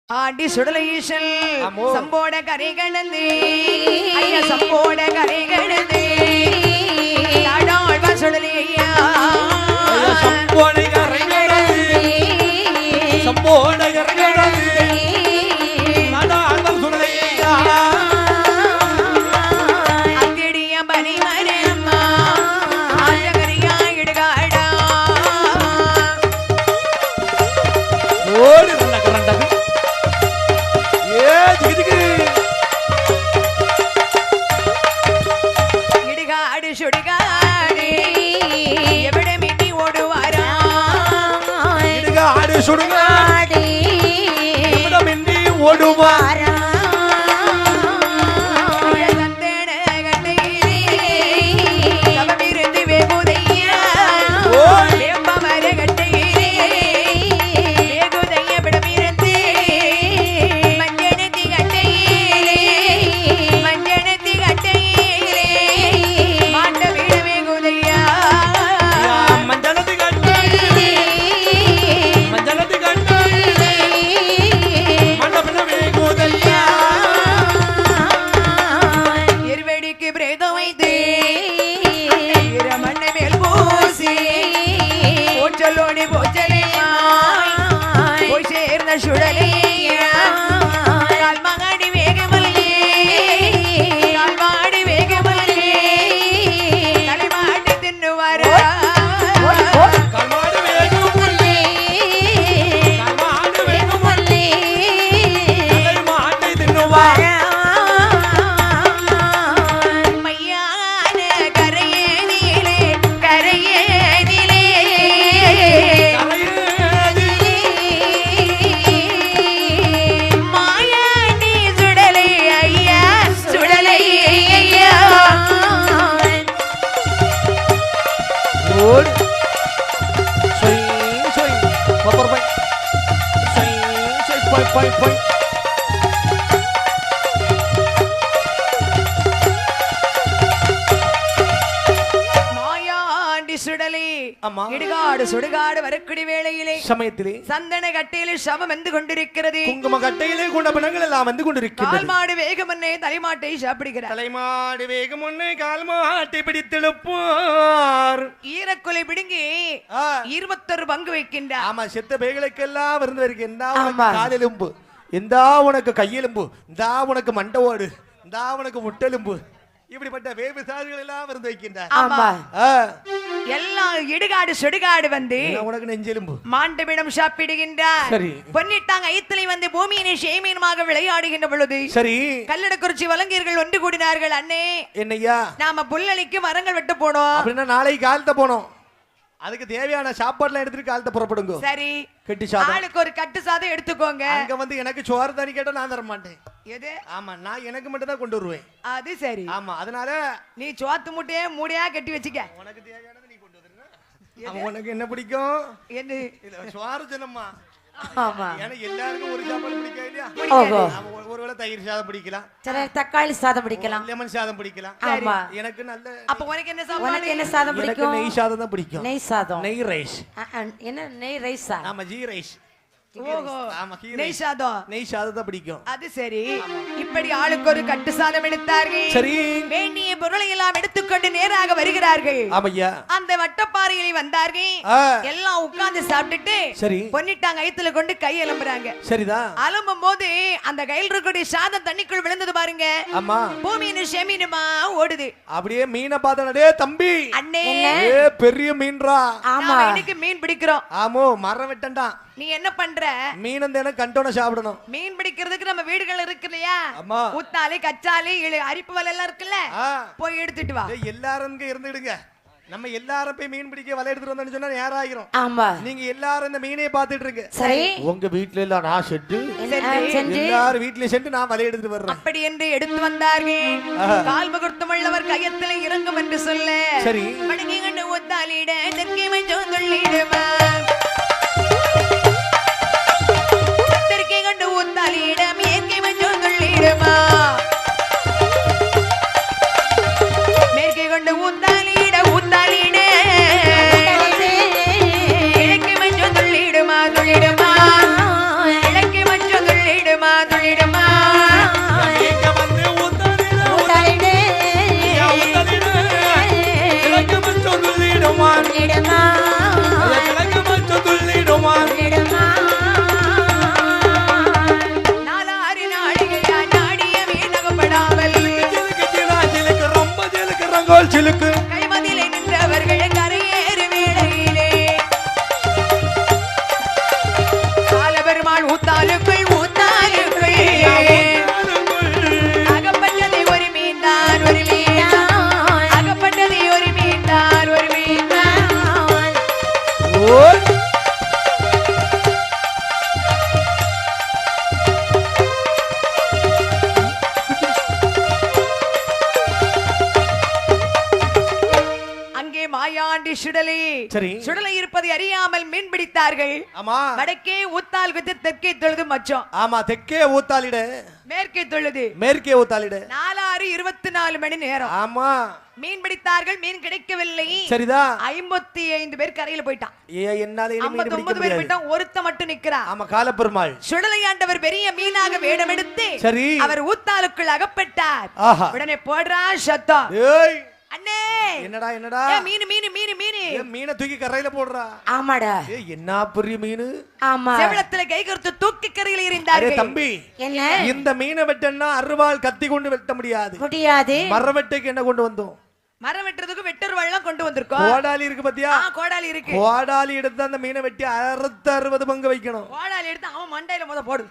ஆடி சுடலீசல் சம்போட கரை கடந்து ஐயா சம்போட கரை கடந்து ஆடாழ்வா சுடலி ஐயா சம்போட கரை கடந்து சம்போட கரை கடந்து ஆடாழ்வா சுடலி ஐயா அங்கடிய பனி மரம்மா ஆஜகரியா இடுகாடா ஓடி நல்ல கரண்டது இடுகாடு சுடுகாடு எവിടെ மிட்டி ஓடுவாரா இடுகாடு சுடுகாடு எവിടെ மிட்டி ஓடுவாரா இடுகாடு சுடுகாடு வரக்குடி வேளையிலே சமயத்திலே சந்தன கட்டையிலே சமம் வந்து கொண்டிருக்கிறது குங்கும கட்டையிலே கொண்ட பிணங்கள் எல்லாம் வந்து கொண்டிருக்கிறது கால்மாடு வேகமன்னே தலைமாட்டை சாப்பிடுகிறார் தலைமாடு வேகமன்னே கால்மாட்டை பிடித்தெழுப்பார் ஈரக்குலை பிடுங்கி 21 பங்கு வைக்கின்றார் ஆமா செத்த பேய்களுக்கெல்லாம் விருந்து வருகின்ற காலெலும்பு எந்தா உனக்கு கையெலும்பு இந்தா உனக்கு மண்டவோடு இந்தா உனக்கு முட்டெலும்பு இப்படிப்பட்ட வேபிசாரிகள் எல்லாம் விருந்து வைக்கின்றார் ஆமா எல்லாம் இடுகாடு சுடுகாடு வந்து உனக்கு நெஞ்செலும்பு மாண்டபிடம் சாப்பிடுகின்றார் சரி பொன்னிட்டாங்க ஐத்தலை வந்து பூமியினை சேமீனமாக விளையாடுகின்ற பொழுது சரி கல்லடக்குறிச்சி வலங்கீர்கள் ஒன்று கூடினார்கள் அண்ணே என்னையா நாம புல்லளிக்கு மரங்கள் வெட்ட போனோம் அப்படின்னா நாளைக்கு காலத்தை போனோம் அதுக்கு தேவையான சாப்பாடுலாம் எடுத்துட்டு காலத்தை புறப்படுங்க சரி கட்டி சாதம் ஆளுக்கு ஒரு கட்டு சாதம் எடுத்துக்கோங்க அங்க வந்து எனக்கு சோறு தண்ணி கேட்டா நான் தர மாட்டேன் எது ஆமா நான் எனக்கு மட்டும் தான் கொண்டு வருவேன் அது சரி ஆமா அதனால நீ சோத்து முட்டையே மூடையா கட்டி வச்சுக்க உனக்கு தேவையானது நீ கொண்டு வந்துருங்க உனக்கு என்ன பிடிக்கும் என்ன இல்ல சோறு ஜனம்மா ஆமா எனக்கு எல்லாருக்கும் ஒரு சாப்பாடு பிடிக்கும் இல்லையா ஒருவேளை தயிர் சாதம் பிடிக்கலாம் சரி தக்காளி சாதம் பிடிக்கலாம் லெமன் சாதம் பிடிக்கலாம் ஆமா எனக்கு நல்ல அப்ப உனக்கு என்ன சாப்பாடு உனக்கு என்ன சாதம் பிடிக்கும் நெய் சாதம் தான் பிடிக்கும் நெய் சாதம் நெய் ரைஸ் என்ன நெய் ரைஸா ஆமா ஜீ ரைஸ் ஓஹோ ஆமா நெய் சாதம் நெய் சாதம் தான் பிடிக்கும் அது சரி இப்படி ஆளுக்கு ஒரு கட்டு சாதம் எடுத்தார்கள் சரி வேண்டிய பொருளை எல்லாம் எடுத்துக்கொண்டு நேராக வருகிறார்கள் ஆமையா அந்த வட்டப்பாறையில வந்தார்கள் எல்லாம் உட்கார்ந்து சாப்பிட்டுட்டு சரி பொன்னிட்டாங்க ஐத்துல கொண்டு கை எலும்புறாங்க சரிதான் அலும்பும் போது அந்த கையில் இருக்கக்கூடிய சாதம் தண்ணிக்குள் விழுந்தது பாருங்க ஆமா பூமியின் செமீனுமா ஓடுது அப்படியே மீனை பார்த்தே தம்பி அண்ணே பெரிய மீன்ரா ஆமா இன்னைக்கு மீன் பிடிக்கிறோம் ஆமோ மரம் வெட்டண்டா நீ என்ன பண்ற மீன் அந்த கண்டோன சாப்பிடணும் மீன் பிடிக்கிறதுக்கு நம்ம வீடுகள் இருக்கு இல்லையா ஆமா ஊத்தாலி கச்சாலி அரிப்பு வலை எல்லாம் இருக்குல்ல போய் எடுத்துட்டு வா எல்லாரும் இங்க இருந்துடுங்க நம்ம எல்லாரும் போய் மீன் பிடிக்க வலை எடுத்துட்டு வந்தோம்னு சொன்னா நேரம் ஆகிரும் ஆமா நீங்க எல்லாரும் இந்த மீனே பாத்துட்டு இருக்கு சரி உங்க வீட்ல இல்ல நான் செட்டு எல்லாரும் வீட்லயே செட்டு நான் வலை எடுத்துட்டு வர்றேன் அப்படி என்று எடுத்து வந்தார்கள் கால் முகூர்த்தமுள்ளவர் கையத்தில் இறங்கும் என்று சொல்ல சரி மடங்கி கண்டு ஊத்தாலிட தெற்கே மஞ்சள் துள்ளிடுமா தெற்கே கண்டு ஊத்தாலிட மேற்கே மஞ்சள் துள்ளிடுமா மேற்கே கொண்டு ஊத்தாலிட ஊத்தாலிட கிழக்கு மஞ்சள் துள்ளிடுமா துள்ளிடுமா கிழக்கு மஞ்சள் துள்ளிட சுடலை சரி. சுடலை இருப்பதை அறியாமல் மீன் பிடித்தார்கள். ஆமா வடக்கே ஊத்தால் குத்து தெற்கே தொழுது மச்சம். ஆமா தெற்கே ஊத்தாலிட மேற்கே தொழுது மேற்கே ஊத்தாலிட 24 மணி நேரம் ஆமா மீன் பிடித்தார்கள். மீன் கிடைக்கவில்லை. சரிதா 55 பேர் கரையில போயிட்டான். என்னால 59 பேர் போயிட்டான். ஒருத்த மட்டும் நிக்கிறான். ஆமா காலப்பெருமாள் சுடலையாண்டவர் பெரிய மீனாக வேடமெடுத்து சரி அவர் ஊத்தாலுக்குள் அகப்பட்டார். ஆஹா உடனே போடுறா சத்தம். ஏய் அண்ணே என்னடா என்னடா மீன் மீன் மீன் மீன் மீனை தூக்கி கரையில போடுறா. ஆமாடா என்ன பெரிய மீனு. ஆமா செவளத்துல கை கருத்து தூக்கி கரையில அரே எறிந்தார்கள். தம்பி என்ன இந்த மீனை வெட்டன்னா அருவாள் கத்தி கொண்டு வெட்ட முடியாது. முடியாது. மரவெட்டைக்கு என்ன கொண்டு வந்தோம்? மரம் வெட்டுறதுக்கு வெட்டர்வாள்லாம் கொண்டு வந்திருக்கோம். கோடாலி இருக்கு பாத்தியா? கோடாலி இருக்கு. கோடாலி எடுத்து அந்த மீனை வெட்டி 60 பங்கு வைக்கணும். கோடாலி எடுத்து அவன் மண்டையில முத போடு.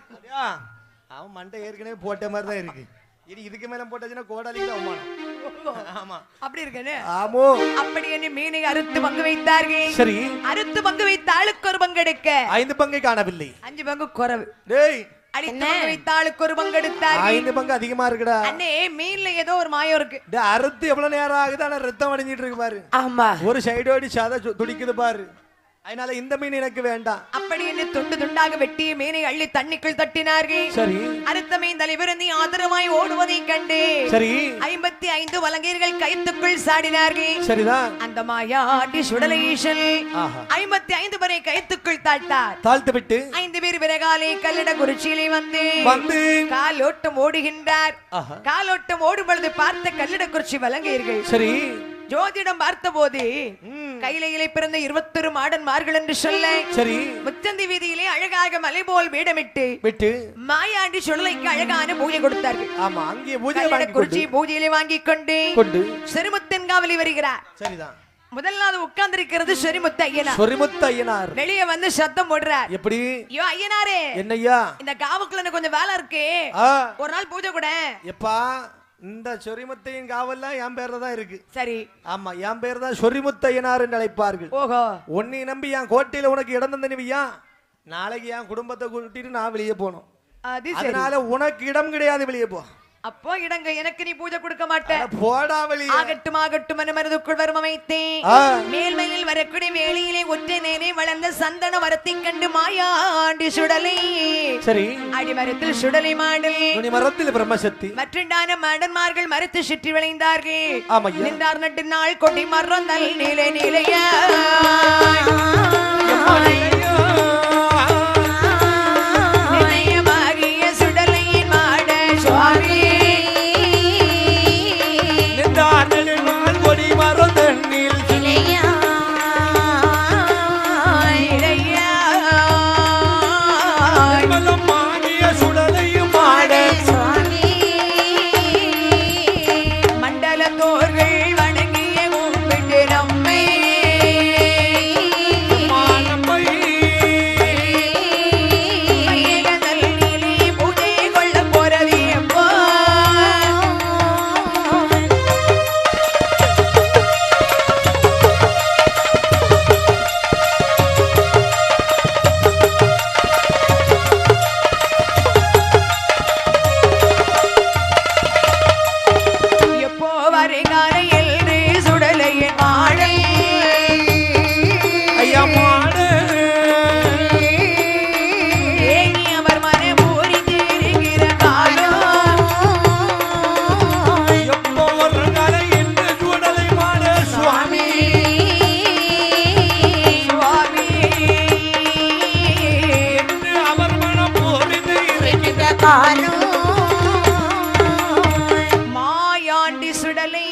அவன் மண்டை ஏற்கனவே போட்ட மாதிரி தான் இருக்கு. இனி இதுக்கு மேல போட்டாச்சுன்னா கோடாலிக்கு தான் அவமானம். ஆமா அப்படி இருக்கேன்னு. ஆமோ அப்படி என்ன மீனை அறுத்து பங்கு வைத்தார்கள். சரி அறுத்து பங்கு வைத்த ஆளுக்கு ஒரு பங்கு எடுக்க 5 பங்கை காணவில்லை. 5 பங்கு குறைவு. டேய் அடித்து பங்கு வைத்த ஆளுக்கு ஒரு பங்கு எடுத்தார்கள். 5 பங்கு அதிகமா இருக்குடா. அண்ணே மீன்ல ஏதோ ஒரு மாயம் இருக்கு. டேய் அறுத்து எவ்வளவு நேரம் ஆகுது ஆனா ரத்தம் வடிஞ்சிட்டு இருக்கு பாரு. ஆமா ஒரு சைடோடி சத துடிக்குது பாரு. அதனால இந்த மீன் எனக்கு வேண்டாம். அப்படி என்ன துண்டு துண்டாக வெட்டிய மீனை அள்ளி தண்ணிக்குள் தட்டினார்கள். சரி அறுத்த மீன் தலைவிருந்தி ஆதரவாய் ஓடுவதை கண்டு சரி 55 வலங்கையர்கள் கயத்துக்குள் சாடினார்கள். சரிதான் அந்த மாயாண்டி சுடலேஷன் ஆஹா 55 பேரை கயத்துக்குள் தாழ்த்தார். தாழ்த்து விட்டு 5 பேர் விறகாலே கல்லட குறிச்சியிலே வந்து காலோட்டம் ஓடுகின்றார். ஆஹா காலோட்டம் ஓடும் பொழுது பார்த்த கல்லட குறிச்சி வலங்கையர்கள் சரி ஜோதிடம் பார்த்த போது கையிலே பிறந்த 21 மாடன்மார்கள் என்று சொல்ல சரி முச்சந்தி வீதியிலே அழகாக மலை போல் வேடமிட்டு விட்டு மாயாண்டி சுடலைக்கு அழகான பூஜை கொடுத்தார்கள். ஆமா அங்கே பூஜை கல்லட வாங்கி குறிச்சி பூஜையிலே வாங்கி கொண்டு செருமுத்தன் காவலி வருகிறார். சரிதான் முதலாவது உட்கார்ந்து இருக்கிறது செரிமுத்து ஐயனார். சொரிமுத்து ஐயனார் வெளியே வந்து சத்தம் போடுறார். எப்படி? ஐயோ ஐயனாரே என்னய்யா இந்த காவுக்குள்ள கொஞ்சம் வேலை இருக்கு. ஒரு நாள் பூஜை கூட. எப்பா இந்த சொரிமுத்தையின் காவல்லாம் என் பேர்ல தான் இருக்கு. சரி ஆமா என் பேர் தான் சொரிமுத்து ஐயனார் என்று அழைப்பார்கள். ஓஹோ உன்னை நம்பி என் கோட்டையில உனக்கு இடம் தந்தனிவியா நாளைக்கு என் குடும்பத்தை கூட்டிட்டு நான் வெளியே போனோம். அதனால உனக்கு இடம் கிடையாது வெளியே போ. அப்போ இடங்க எனக்கு நீ பூஜை கொடுக்க மாட்டேன். போடா வெளியே. ஆகட்டும் ஆகட்டும் என மனதுக்குள் வரும் அமைத்தேன். மேல்மையில் வரக்கூடிய வேளையிலே ஒற்றை நேரே வளர்ந்த சந்தன வரத்தை கண்டு மாயாண்டி சுடலை சரி அடிமரத்தில் சுடலை மாடல் நுனி மரத்தில் பிரம்மசக்தி மற்றுண்டான மாடன்மார்கள் மரத்து சுற்றி விளைந்தார்கள். ஆமையா நின்றார் நட்டு நாள் கொடி மரம் தல் நிலை நிலையா மாயாண்டி சுடலை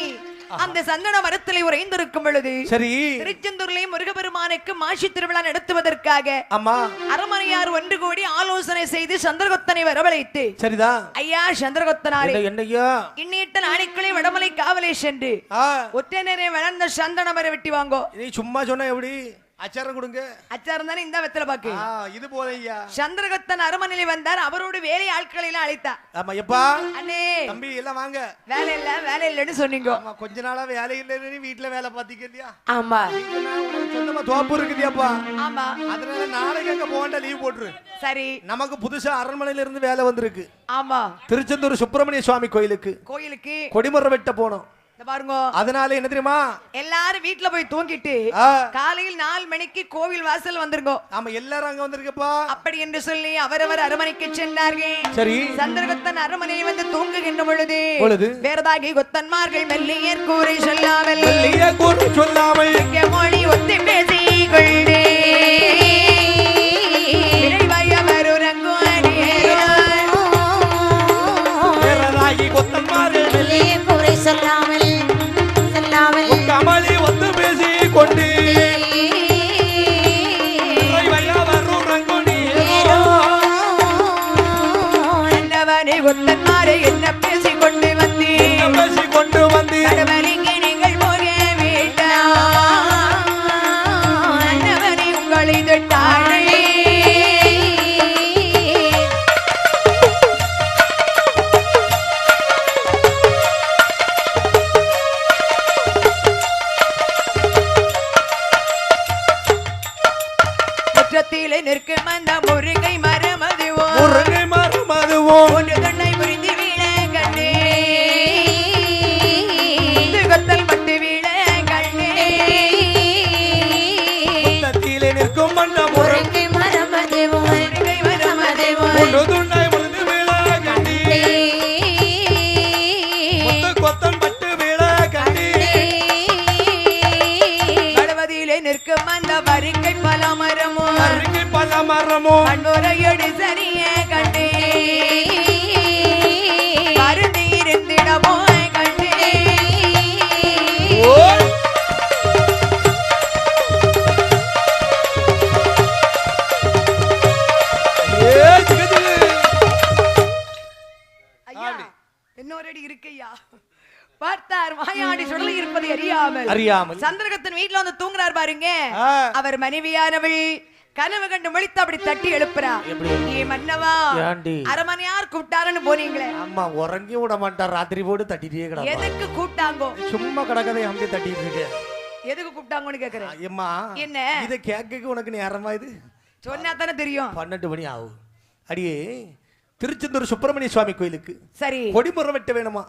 அந்த சந்தன மரத்திலே உறைந்திருக்கும் பொழுது சரி திருச்செந்தூரிலே முருகபெருமானுக்கு மாசி திருவிழா நடத்துவதற்காக அம்மா அரமனையார் ஒன்று கூடி ஆலோசனை செய்து சந்திரகுப்தனை வரவழைத்து சரிதான் ஐயா சந்திரகுப்தனாரே என்னையா இன்னிட்ட நாளைக்குள்ளே வடமலை காவலை சென்று ஒற்றை நேரே வளர்ந்த சந்தன மரம் வெட்டி வாங்கோ. நீ சும்மா சொன்ன எப்படி அச்சாரம் கொடுங்க. அச்சாரம் தானே இந்த வெத்தல பாக்கு. இது போதையா. சந்திரகுப்தன் அரமனையில் வந்தார். அவரோட வேலை ஆட்களை எல்லாம் அழைத்தார். ஆமா எப்பா அண்ணே தம்பி எல்லாம் வாங்க. வேலை இல்லன்னு சொன்னீங்க. ஆமா கொஞ்ச நாளா வேலை இல்லன்னு வீட்ல வேலை பாத்தீங்கல்லையா? ஆமா சொந்தமா தோப்பு இருக்குதியாப்பா. ஆமா அதனால நாளைக்கு அங்க போகண்ட லீவ் போட்டுரு. சரி நமக்கு புதுசா அரண்மனையில இருந்து வேலை வந்திருக்கு. ஆமா திருச்செந்தூர் சுப்பிரமணிய சுவாமி கோயிலுக்கு கொடிமரம் வெட்ட போனோம். இந்த பாருங்க அதனால என்ன தெரியுமா எல்லாரும் வீட்ல போய் தூங்கிட்டு காலையில் 4 மணிக்கு கோவில் வாசல் வந்துருங்க. ஆமா எல்லாரும் அங்க வந்திருக்கப்பா. அப்படி என்று சொல்லி அவரவர் அரமனைக்கு சென்றார்கள். சரி சந்திரகுப்தன் அரமனை வந்து தூங்குகின்ற பொழுது வேறதாகி கொத்தன்மார்கள் மெல்லியர் கூரை சொல்லாமல் மொழி ஒத்தி பேசிக் கொண்டே கமலி வந்து பேசி கொண்டு கொத்தன்மாரை என்ன பேசி கொண்டு வந்து கடவுளிங்கே நீங்கள் போக வேண்டாம் உங்களை தொட்டானே. முற்றத்திலே நிற்கும் அந்த முருங்கை மரம் அதுவோ ஒன்று தன்னை புரிந்து வீழ கண்ணே கொத்தல் பட்டு வீழ கண்ணே முற்றத்திலே நிற்கும் அந்த முருங்கை மரம் அதுவோ ஒன்று தன்னை புரிந்து வீழ கண்ணே கொத்தல் பட்டு வீழ கண்ணே கடவதிலே நிற்கும் அந்த வரிக்கை பலமரமோ அன்புரையடி சரிய கண்டே மருந்தி இருந்திடமோ கண்டே ஐயா இன்னொரு அடி இருக்கையா பார்த்தார் மாயாடி சுடலை இருப்பதை அறியாமல் சந்திரகுப்தன் வீட்டுல வந்து தூங்குறார் பாருங்க. அவர் மனைவியானவள் கனவு கண்டு முழித்து அப்படி தட்டி எழுப்புறா. நீ மன்னவா அரமனையார் கூப்பிட்டாருன்னு போனீங்களே. அம்மா உறங்கி விட மாட்டார், ராத்திரி போட்டு தட்டிட்டே கிடப்பா. எதுக்கு கூப்பிட்டாங்கோ? சும்மா கடக்கதை அங்கே தட்டிட்டு இருக்க. எதுக்கு கூப்பிட்டாங்கன்னு கேக்குறேன். அம்மா என்ன இதை கேட்க உனக்கு நேரமா? இது சொன்னா தானே தெரியும். 12 மணி ஆகும். அடியே திருச்செந்தூர் சுப்பிரமணிய சுவாமி கோயிலுக்கு சரி கொடிமுறை வெட்ட வேணுமா?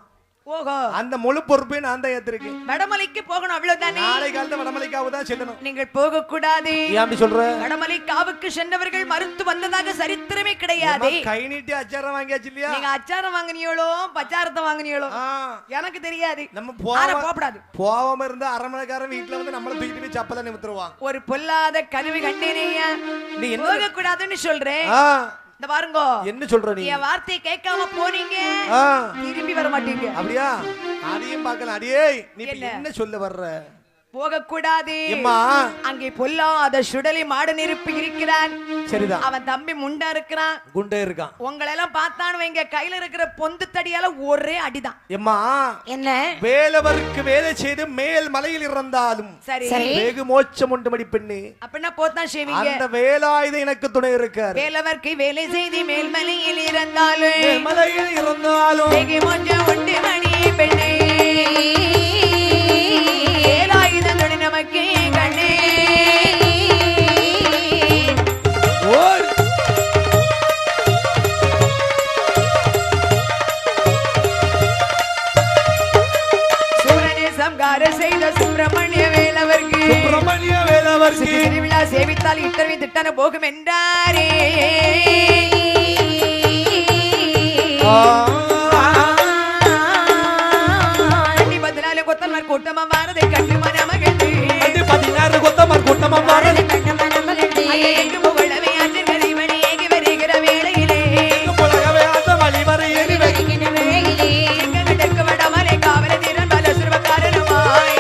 ஓஹோ அந்த முழு பொறுப்பை நான் தான் ஏத்திருக்கேன். வடமலைக்கு போகணும் அவ்வளவுதானே. நாளை காலத்துல வடமலைக்காவு தான் செல்லணும். நீங்கள் போக கூடாது. ஏன் அப்படி சொல்ற? வடமலைக்காவுக்கு சென்றவர்கள் மறுத்து வந்ததாக சரித்திரமே கிடையாது. கை நீட்டி அச்சாரம் வாங்கியாச்சு இல்லையா? நீங்க அச்சாரம் வாங்குனியோளோ பச்சாரத்தை வாங்குனியோளோ எனக்கு தெரியாது. நம்ம போகக்கூடாது. போகாம இருந்தா அரமனைக்காரன் வீட்டுல வந்து நம்மள தூக்கிட்டு போய் சப்பல நிமித்துருவான். ஒரு பொல்லாத கனவு கண்டேனேயா. நீ போக கூடாதுன்னு சொல்றேன். இந்த பாருங்க என்ன சொல்ற நீ? என் வார்த்தையை கேட்காம போனீங்க திரும்பி வர மாட்டீங்க. அப்படியா? அதையும் பார்க்கலாம். அடியே நீ என்ன சொல்ல வர்ற? போக கூடாது. அங்கே பொல்லாத சுடலி மாடு நெருப்பு இருக்கிறான். சரிதான். அவன் தம்பி முண்டா இருக்கிறான், குண்டே இருக்கான். உங்களை எல்லாம் பார்த்தானு வைங்க, கையில இருக்கிற பொந்து தடியால ஒரே அடிதான். எம்மா என்ன வேலவருக்கு வேலை செய்து மேல் மலையில் இருந்தாலும் சரி வெகு மோட்சம் உண்டு மடி பெண்ணே. அப்படின்னா போத்தான் செய்வீங்க. அந்த வேலாயுத எனக்கு துணை இருக்கார். வேலவருக்கு வேலை செய்து மேல் மலையில் இருந்தாலும் வெகு மோட்சம் உண்டு மடி பெண்ணே. நமக்கு கண்ணே சூரனே சம்கார செய்த சுப்பிரமணிய வேலவர்க்கு திருவிழா சேவித்தால் இத்தனை திட்டன போகும் என்றாரே. கொத்தன்மார் கூட்டமா வாரதை கண்டு மனமகிழ்ந்து 16 கொத்தன்மார் கூட்டமா வாரதை கண்டு மனமகிழ்ந்து எங்கு புகழவே ஆற்றல் மணி ஏகி வருகிற வேளையிலே புகழவே ஆற்ற மணி வரை ஏகி வருகிற வேளையிலே எங்க தெற்கு வடமலை காவல திறன் பல சுரவக்காரனுமாய்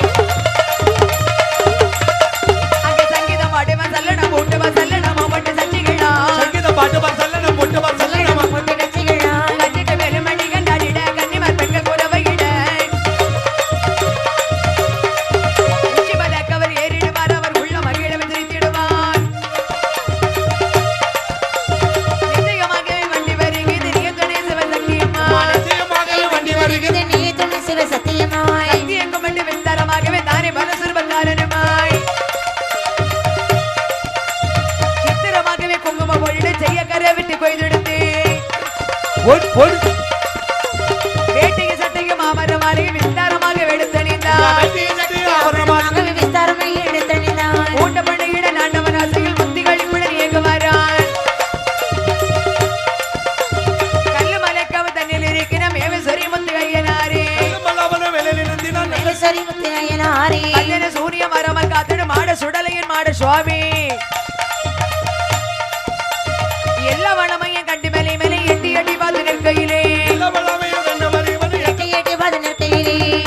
அங்கே சங்கீதம் பாடுவன் சல்லடம் போட்டுவன் சல்லடம் போட்டு சச்சிகளா சங்கீதம் பாடுவன் சல்லடம் போட்டுவன் சல்லடம் போட்டு சச்சிகளா கட்டிட்டு வெறுமணி கண்டாடிட கன்னிமார் பெண்கள் குறவையிட சித்திரமாகவே குங்கும பொழிடு செய்ய கரை விட்டு கொய்தெடுத்து வேட்டைக்கு சட்டைக்கு மாமரமாக விஸ்தாரமாக வெடுத்த சரி முத்தையனாரே கண்ணன சூரிய மரமல் காத்திடும் மாட சுடலையின் மாட சுவாமி எல்லா வளமையும் கண்டு மேலே மேலே எட்டி எட்டி பார்த்து நிற்கையிலே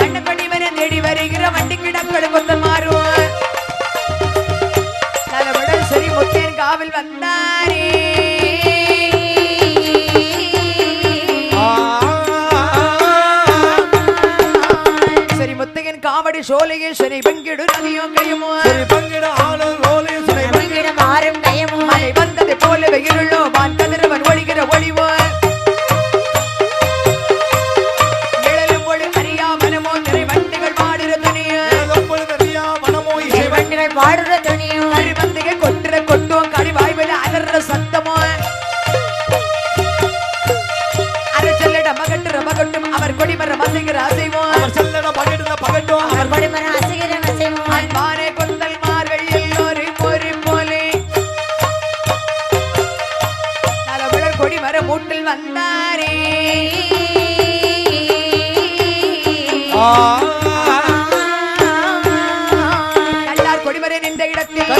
கண்ணு கொடி மேலே தேடி வருகிற வண்டி கிடக்கடு கொத்தல் மாறும் தலைமுடன் சரி முத்தையன் காவல் வந்தாரே சரி முத்தையன் காவடி சோலையே சரி பங்கிடு நதியும் கையுமோ சரி பங்கிடு ஆளும் ரோலையும் சரி பங்கிடு மாறும் கையுமோ மழை வந்தது போல வெயிலுள்ளோ வான் கதிரவன் ஒளிகிற ஒளிவோ நிழலும் ஒளி அறியா மனமோ நிறை வண்டிகள் பாடுற துணியோ வண்டிகள் பாடுற துணியோ அறிவந்திகை கொட்டுற கொட்டும் கடி வாய்வில அலற சத்தமோ அரச்சல்லட மகட்டும் அவர் கொடிமர மசைகிற அசைவோ அவர் செல்லட பகட்டும் அவர் கொடிமர அசைகிற அசைவோ அன்பானே கொந்தல் மார்கள் எல்லோரும் ஒரு போலே தலைமுடர் கொடிமர மூட்டில் வந்தாரே கண்டார் கொடிமர நின்ற இடத்தில்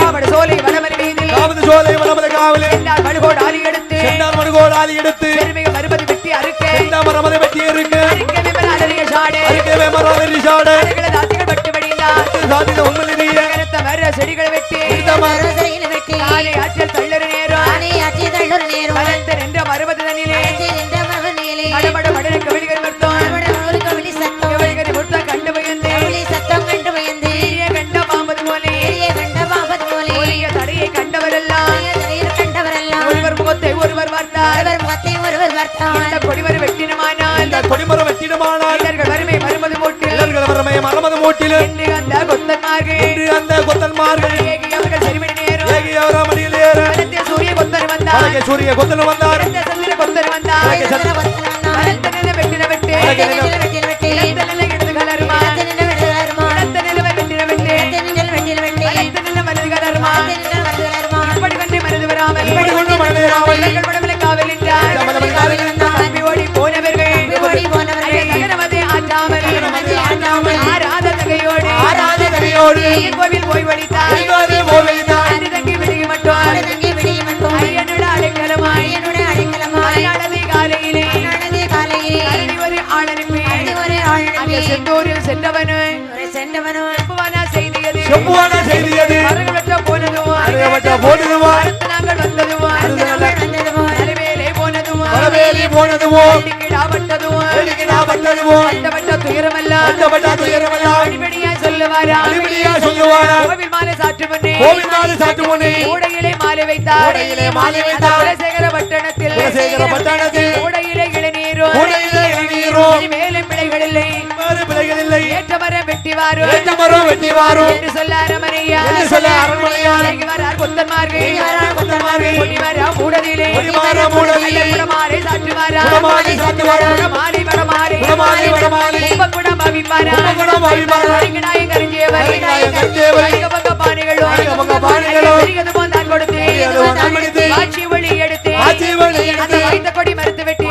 காவடு சோலை வடமரை வீதியில் சென்றார் மடுகோடு ஆலி எடுத்து பெருமிக மறுபதி வெட்டி அறுக்க அறுக்க விமல அலறிய சாடு அருகில தாசிகள் பட்டு வடிந்தார் கருத்த மர செடிகள் வெட்டி காலை ஆற்றல் தள்ளறு நேரம் வளர்ந்து நின்ற மறுபதி தனிலே மடமட மடன கவிழிகள் மர்த்தம் கவிழிகரை முற்றம் கண்டு பயந்து பெரிய கண்ட பாம்பது போலே ஒளிய தடையை கண்டவரெல்லாம் ஒருவர் முகத்தை ஒருவர் பார்த்தார் இந்த கொடிமர வெட்டினமானால் இவர்கள் வறுமை மறுமது மூட்டில் என்று அந்த கொத்தன்மார்கள் ஏகியவர்கள் செறிமணி நேரம் வளர்த்திய சூரிய கொத்தன் வந்தார் சந்திர கொத்தன் வந்தார் வளர்த்த வெட்டின வெட்டு இளத்த நிலை இடது கலருமா இளத்த நிலவை வெட்டின வெட்டு வளர்த்த நில மனது கலருமா இப்படி கண்டு மனது வராமல் இவர்கள் மடமலை காவல் என்றார் தப்பி ஓடி போனவர்கள் நகரமதை ஆற்றாமல் ஆராத தகையோடு கோவில் போய் வழித்தார் அன்று தங்கி விடுகி மட்டும் ஐயனோட அடைக்கலமாய் மலையாளதை காலையிலே அரணி ஒரு ஆள் அனுப்பி அங்கே செந்தூரில் சென்றவனு செப்புவானா செய்தியது மரங்கட்ட போனதும் நாங்கள் வந்ததும் தலைவேலே போனதும் அடிபடியாய் சொல்லுவாரா கோவில் மாலை சாற்று முன்னே கூடையிலே மாலை வைத்தார் குலசேகர பட்டணத்தில் கூடையிலே இளநீரும் மேலும் பிழைகள் இல்லை ஏற்ற மரம் வெட்டிவாரோ என்று சொல்ல அரமனையா வரார் கொத்தன்மார்கள் கொடிமர மூடதிலே குடமாலை சாற்றுவாரா குடமாலை வடமாலை கும்பகுடம் அவிப்பாரா கரிங்கடாயம் கரிஞ்சேவர் பங்க பானைகளோ பெரியது போந்தான் கொடுத்து ஆட்சி ஒளி எடுத்து அந்த வைத்த கொடி மறுத்து வெட்டி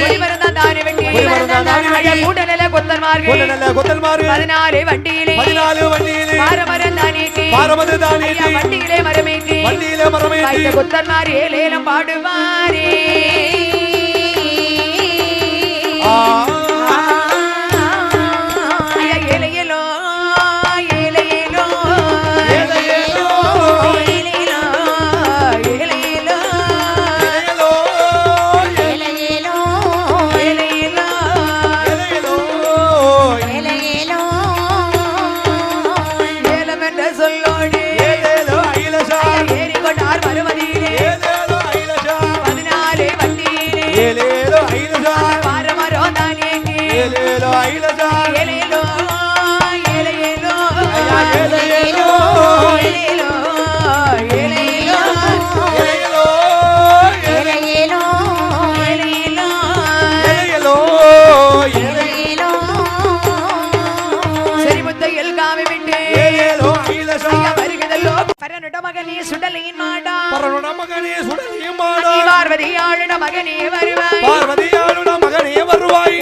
கொடி மரந்தான் தானே வெட்டி மூடநல கொத்தன்மார்கள் 14 வண்டியிலே பாரமரம் தானே வண்டியிலே மரமேற்றி வைத்த கொத்தன்மார் ஏலேலம் பாடுவாரே பார்வதியாளுட மகனே வருவாய்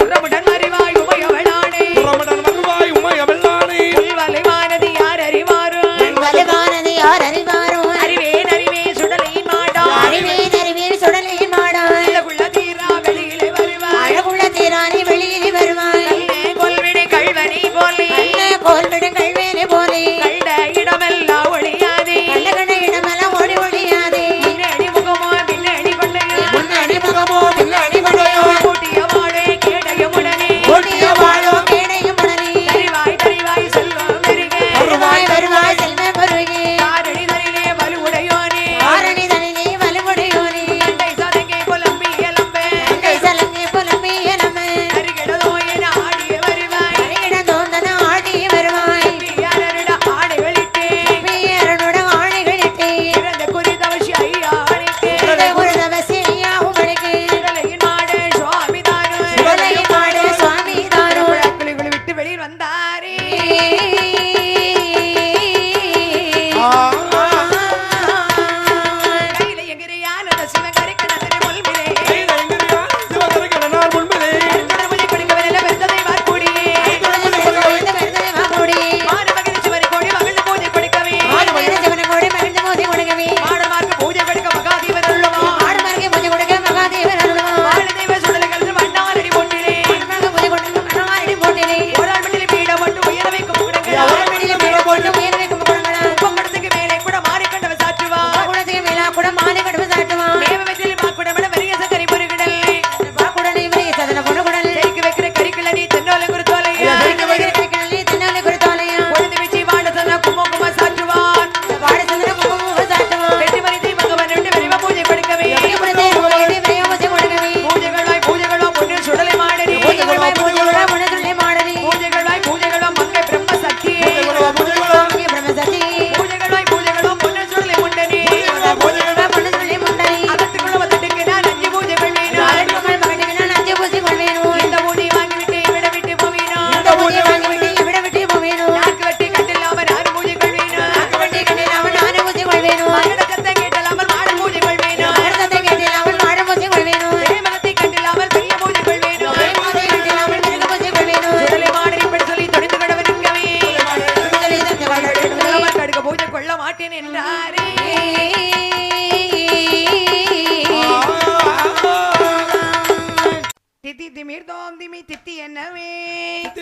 திமிர் தோம் திமி தித்தி என்னவே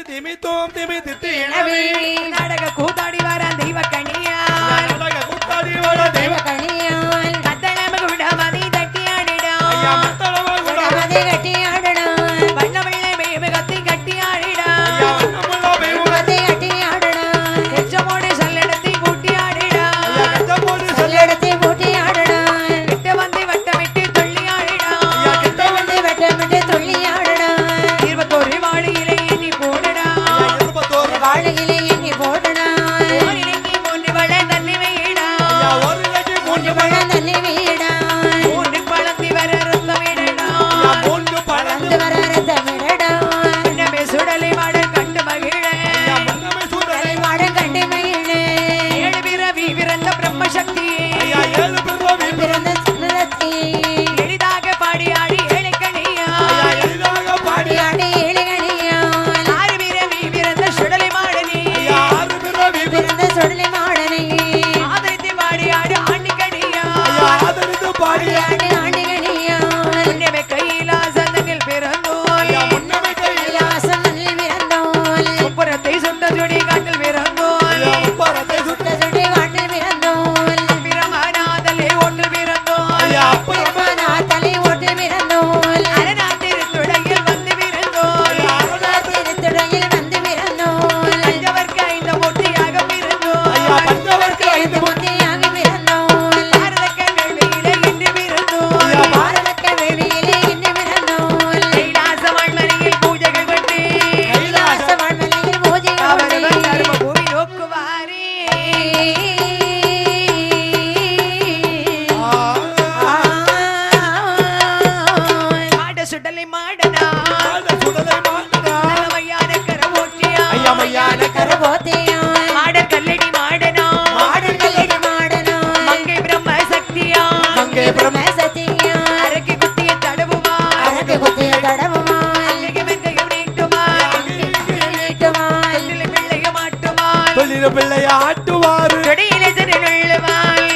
திமி தோம் திமி தித்தி எனவே நாடக கூத்தாடி வர தெய்வ கனியா நாடக கூத்தாடி வர தெய்வ கனியால் கத்தளம குடமதி தட்டி ஆடிடா ஐயா மத்தளம குடமதி கட்டி ஆடணும் வண்ணமில்லை மேவு கத்தி கட்டி ஆடிடா ஐயா வண்ணமுள்ள மேவு கத்தி கட்டி ஆடணும் எச்சமோடு சல்லடத்தி கூட்டி ஆடிடா ஐயா கட்டபோடு சொல்லெடுத்து பூட்டி ஆடணும் விட்டு வந்து வட்டமிட்டு துள்ளி ஆடிடா ஐயா கிட்ட வந்து வெட்டமிட்டு துள்ளி ஆடணும் 21 வாளியிலே எண்ணி போடுடா ஐயா 21 வாழையிலே எண்ணி போடணும் ஒரு இலங்கி மூன்று வள தண்ணி வைடா ஐயா ஒரு லட்சம் மூன்று பழம் தண்ணி வீடான் மூன்று பழத்தி வர ரத்தமிடடா ஐயா மூன்று பழந்து பழந்து வர ரத்தமிடடும் உன்னமே சுடலை மாடல் கண்டு மகிழ ஐயா முன்னமே சூதனை மாடம் கண்டு மயிலே ஏழு பிறவி பிறந்த பிரம்மசக்தியே ஐயா ஏழு பிறவி பிறந்த சுந்தரத்தி எளிதாக பாடி ஆடி ஏழைக்கணியா ஐயா எளிதாக பாடி ஆடி ஏழுகணியான் ஆறு பிறவி பிறந்த சுடலை மாடனே ஐயா ஆறு பிறவி பிறந்த சுடலை மாடனை ஆதரித்து பாடி ஆடு ஆண்டிக்கணியா ஐயா ஆதரித்து பாடி ஆடி ஆண்டிகணியான் உன்னமே கையிலாசனங்கள் பிறந்தோல் ஐயா முன்னமே கையில் யாசமனில் பிறந்தோல் புறத்தை சொந்த ஜோடி காட்டில் பிறந்தோல் ஐயா உப்பரத்தை சுட்ட சுடி காட்டில் பிறந்தோல் பிரமநாதலே ஒன்று பிறந்தோல் ஐயா அப்புறம் பிரமானா தலை ஓட்டு பிறந்தோல் அரணாத்திருத்துடையில் வந்து பிறந்தோல் திருத்துறையில் வந்து பிறந்தோல் பஞ்சவர்க்கு ஐந்து மூர்த்தியாக பிறந்தோல் ஐயா பஞ்சவர்க்கு ஐந்து முத்தியாகி பிறந்தோல் பாரதக்க வேள்வியிலே இன்று பிறந்தோல் ஐயா பாரதக்க வேள்வியிலே இன்று பிறந்தோல் கைலாச வாழ்மனையில் பூஜைகள் பண்ணி கைலாச வாழ்மலையில் பூஜை அவர்கள் கர்ம பூமி நோக்குவாரே மாட சுடலை மாடனா சுடலை மாட்டடா நல்லமையான கரவோட்டியா ஐயா மையான கரபோத்தியான் மாட கல்லடி மாடனா மாடன் கல்லடி மாடனான் மங்கை பிரம்ம சக்தியா அங்கே பிரம்ம சத்தியான் அரக்கி குத்திய தடவுமா அரக்கு குத்திய தடவுமான் அல்லிகை மெத்தையும் நீட்டுமா நீட்டுமான் தொட்டிலை பிள்ளைய மாட்டுமா தொழில பிள்ளைய ஆட்டுவாரு தொடையிலே திருநுள்ளுவாள்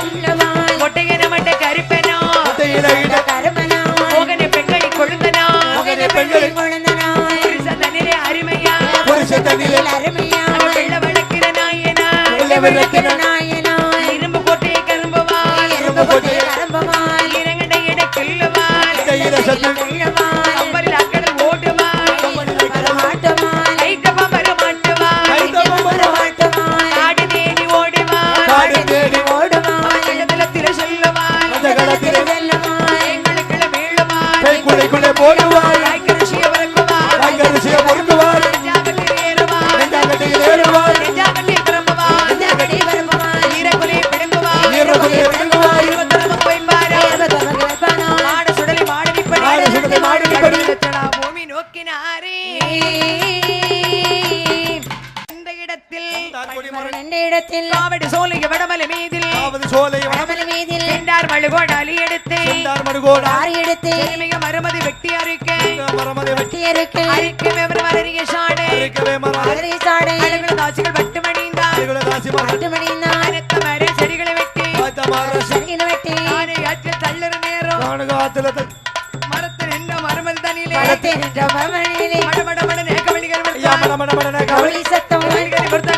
உள்ளவான் மொட்டையன மட்ட கருப்பனோ கையில இட கருமனான் மோகன பெண்களை கொழுந்தனா மகனை பெண்களை கொழுந்தனான் புருஷ தன்னிலே அருமையா புருஷ தண்ணில அருமையான் வெள்ள வழக்கிற நாயனா வெள்ள விளக்கின நாயனான் இரும்பு கோட்டையை கரும்புவாள் எறும்பு கொட்டி கரம்பமான் இறங்கட இட கிள்ளுவாள் கையில சத்து உள்ளவான் கம்பரில் அக்கடல் ஓடுவாள் வரமாட்டுமான் கைத்தப்பம் வரமாட்டுவாள் கைத்தப்பம் வரமாட்டுமான் காடு தேடி ஓடுவாள் காடு தேடி ஓடுமான் இடத்துல திர சொல்லுவாள் அந்த களத்திலே செல்லுமான் எங்களுக்குள்ள மீளுவாள் கைக்குள்ளைக்குள்ளே போடுவார் காய்கரிசிய வளர்க்குவாள் கைக்கரிசிய பொருந்துவார் நெஞ்சாகத்தில் ஏறுவாள் நெஞ்சாங்கட்டியில் ஏறுவார் நெஞ்சாகத்தில் திரும்புவாள் கடி வரமான் ஈரக்குலையை பிடுங்குவாள் ஈரக்குலையை பிடுங்குவாள். இருபத்தொரு போய்ப்பாரா மாட சுடலி மாடனிப்படி மாட சுடலை மாடனிப்படி. பூமி நோக்கினாரே இந்த இடத்தில் ரெண்டு இடத்தில் காவடி சோலைய வடமலை மீதில் அதாவது சோலை வடமலை மீதில் சென்றார் மழுகோட அலி எடுத்து வந்தார் மடுகோடா ஆறு எடுத்து மிக மறுமதி வெட்டி அறுக்க மரமதை வெட்டி வெட்டியருக்கு அரிக்கு வெவர் வளரிய சாடை அரைக்கவே மரம் மதுரை சாடை அழகுல தாசிகள் வட்டு மணிந்தார் அரைகுல தாசி மரம் பட்டு மணிந்தான் அனைத்து மர செடிகளை வெட்டி பார்த்த மரம் சரிகின வெட்டி ஆனை ஆற்றில் தள்ளுற நேரம் காணுகாத்துல மரத்தில் நின்ற மறுமதி தனியிலே படத்தை நின்ற மரமணியிலே மடமடமட நேகவழிகள் ஐயா மட மட மட கவலை கவுளி சத்தம்